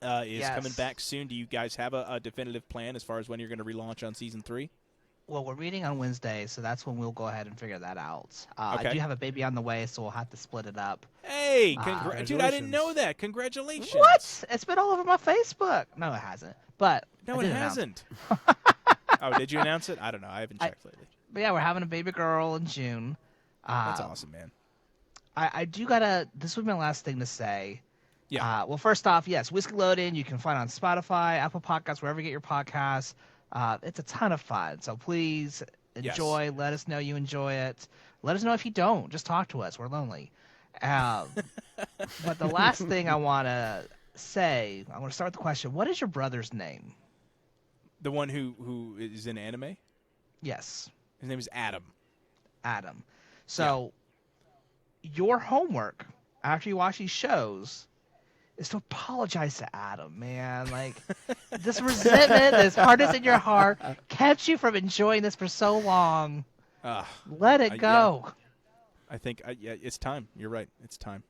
is coming back soon. Do you guys have a definitive plan as far as when you're going to relaunch on season 3? Well, we're meeting on Wednesday, so that's when we'll go ahead and figure that out. Okay. I do have a baby on the way, so we'll have to split it up. Hey, dude, I didn't know that. Congratulations. What? It's been all over my Facebook. No, it hasn't. But no, it hasn't. Oh, did you announce it? I don't know. I haven't checked lately. But yeah, we're having a baby girl in June. That's awesome, man. I do gotta. This would be my last thing to say. Yeah. Well, first off, yes, Whiskeylodeon you can find on Spotify, Apple Podcasts, wherever you get your podcasts. It's a ton of fun. So please enjoy. Yes. Let us know you enjoy it. Let us know if you don't. Just talk to us. We're lonely. But the last thing I want to say, I want to start with the question: what is your brother's name? The one who is in anime? Yes. His name is Adam. Adam. So your homework after you watch these shows is to apologize to Adam, man. Like, this resentment, this hardness in your heart kept you from enjoying this for so long. Let it go. Yeah. I think, it's time. You're right. It's time.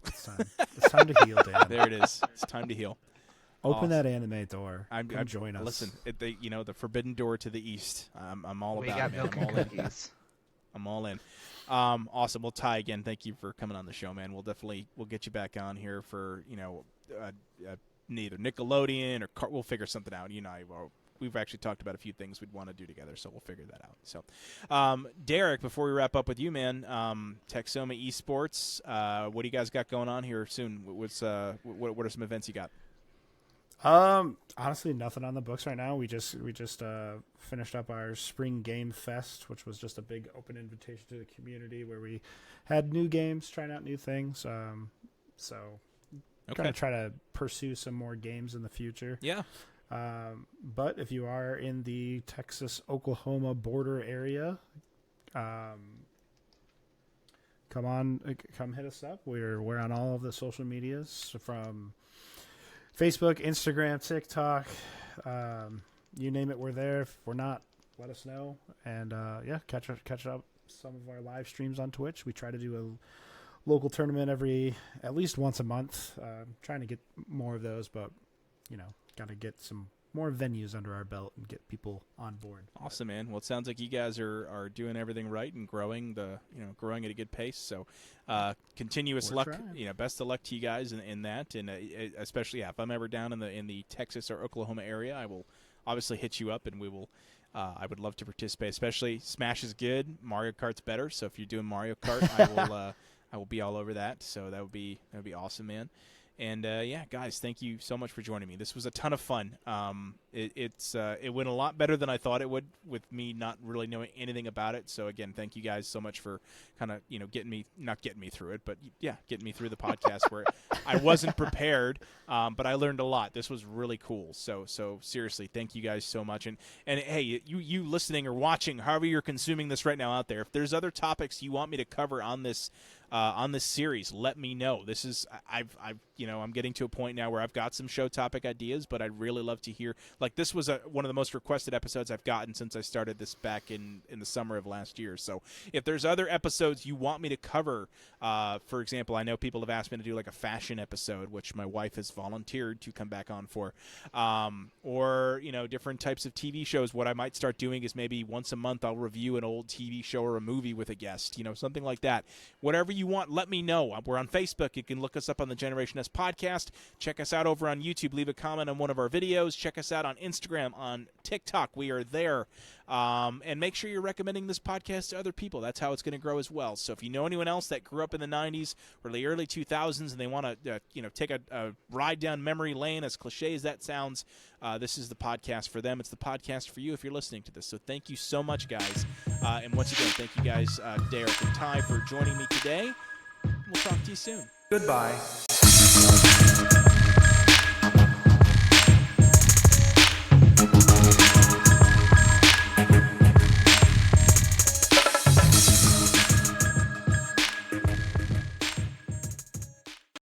It's time. It's time to heal, Dan. There it is. It's time to heal. Open that anime door. Come join us. Listen, the forbidden door to the east. I'm all we about got it, man. milk and cookies. I'm all in. Awesome. Well, Ty, again, thank you for coming on the show, man. We'll get you back on here for neither Nickelodeon or we'll figure something out. You and I, we've actually talked about a few things we'd want to do together, so we'll figure that out. So, Derek, before we wrap up with you, man, Texoma E-Sports, what do you guys got going on here soon? What are some events you got? Honestly, nothing on the books right now. We just finished up our Spring Game Fest, which was just a big open invitation to the community where we had new games, trying out new things. So gonna try to pursue some more games in the future. Yeah. But if you are in the Texas-Oklahoma border area, come hit us up. We're on all of the social medias from Facebook, Instagram, TikTok, you name it, we're there. If we're not, let us know. And catch up some of our live streams on Twitch. We try to do a local tournament at least once a month. Trying to get more of those, but got to get some more venues under our belt and get people on board. Awesome, man. Well, it sounds like you guys are doing everything right and growing growing at a good pace. So, continuous luck. Trying. Best of luck to you guys in that, and especially if I'm ever down in the Texas or Oklahoma area, I will obviously hit you up, and we will. I would love to participate. Especially Smash is good, Mario Kart's better. So if you're doing Mario Kart, I will be all over that. So that would be awesome, man. And guys, thank you so much for joining me. This was a ton of fun. It went a lot better than I thought it would, with me not really knowing anything about it. So again, thank you guys so much for kind of getting me through it, but getting me through the podcast where I wasn't prepared, but I learned a lot. This was really cool. So seriously, thank you guys so much. And hey, you listening or watching, however you're consuming this right now out there, if there's other topics you want me to cover on this series, let me know. This is I'm getting to a point now where I've got some show topic ideas, but I'd really love to hear. Like, this was one of the most requested episodes I've gotten since I started this back in the summer of last year. So if there's other episodes you want me to cover, for example, I know people have asked me to do like a fashion episode, which my wife has volunteered to come back on for, or different types of TV shows. What I might start doing is maybe once a month I'll review an old TV show or a movie with a guest, something like that. Whatever you want, let me know. We're on Facebook. You can look us up on the Generation S podcast. Check us out over on YouTube. Leave a comment on one of our videos. Check us out on Instagram, on TikTok. We are there. And make sure you're recommending this podcast to other people. That's how it's going to grow as well. So if you know anyone else that grew up in the 90s or the early 2000s and they want to take a ride down memory lane, as cliche as that sounds, this is the podcast for them. It's the podcast for you if you're listening to this. So thank you so much, guys. And once again, thank you guys, Derek and Ty, for joining me today. We'll talk to you soon. Goodbye.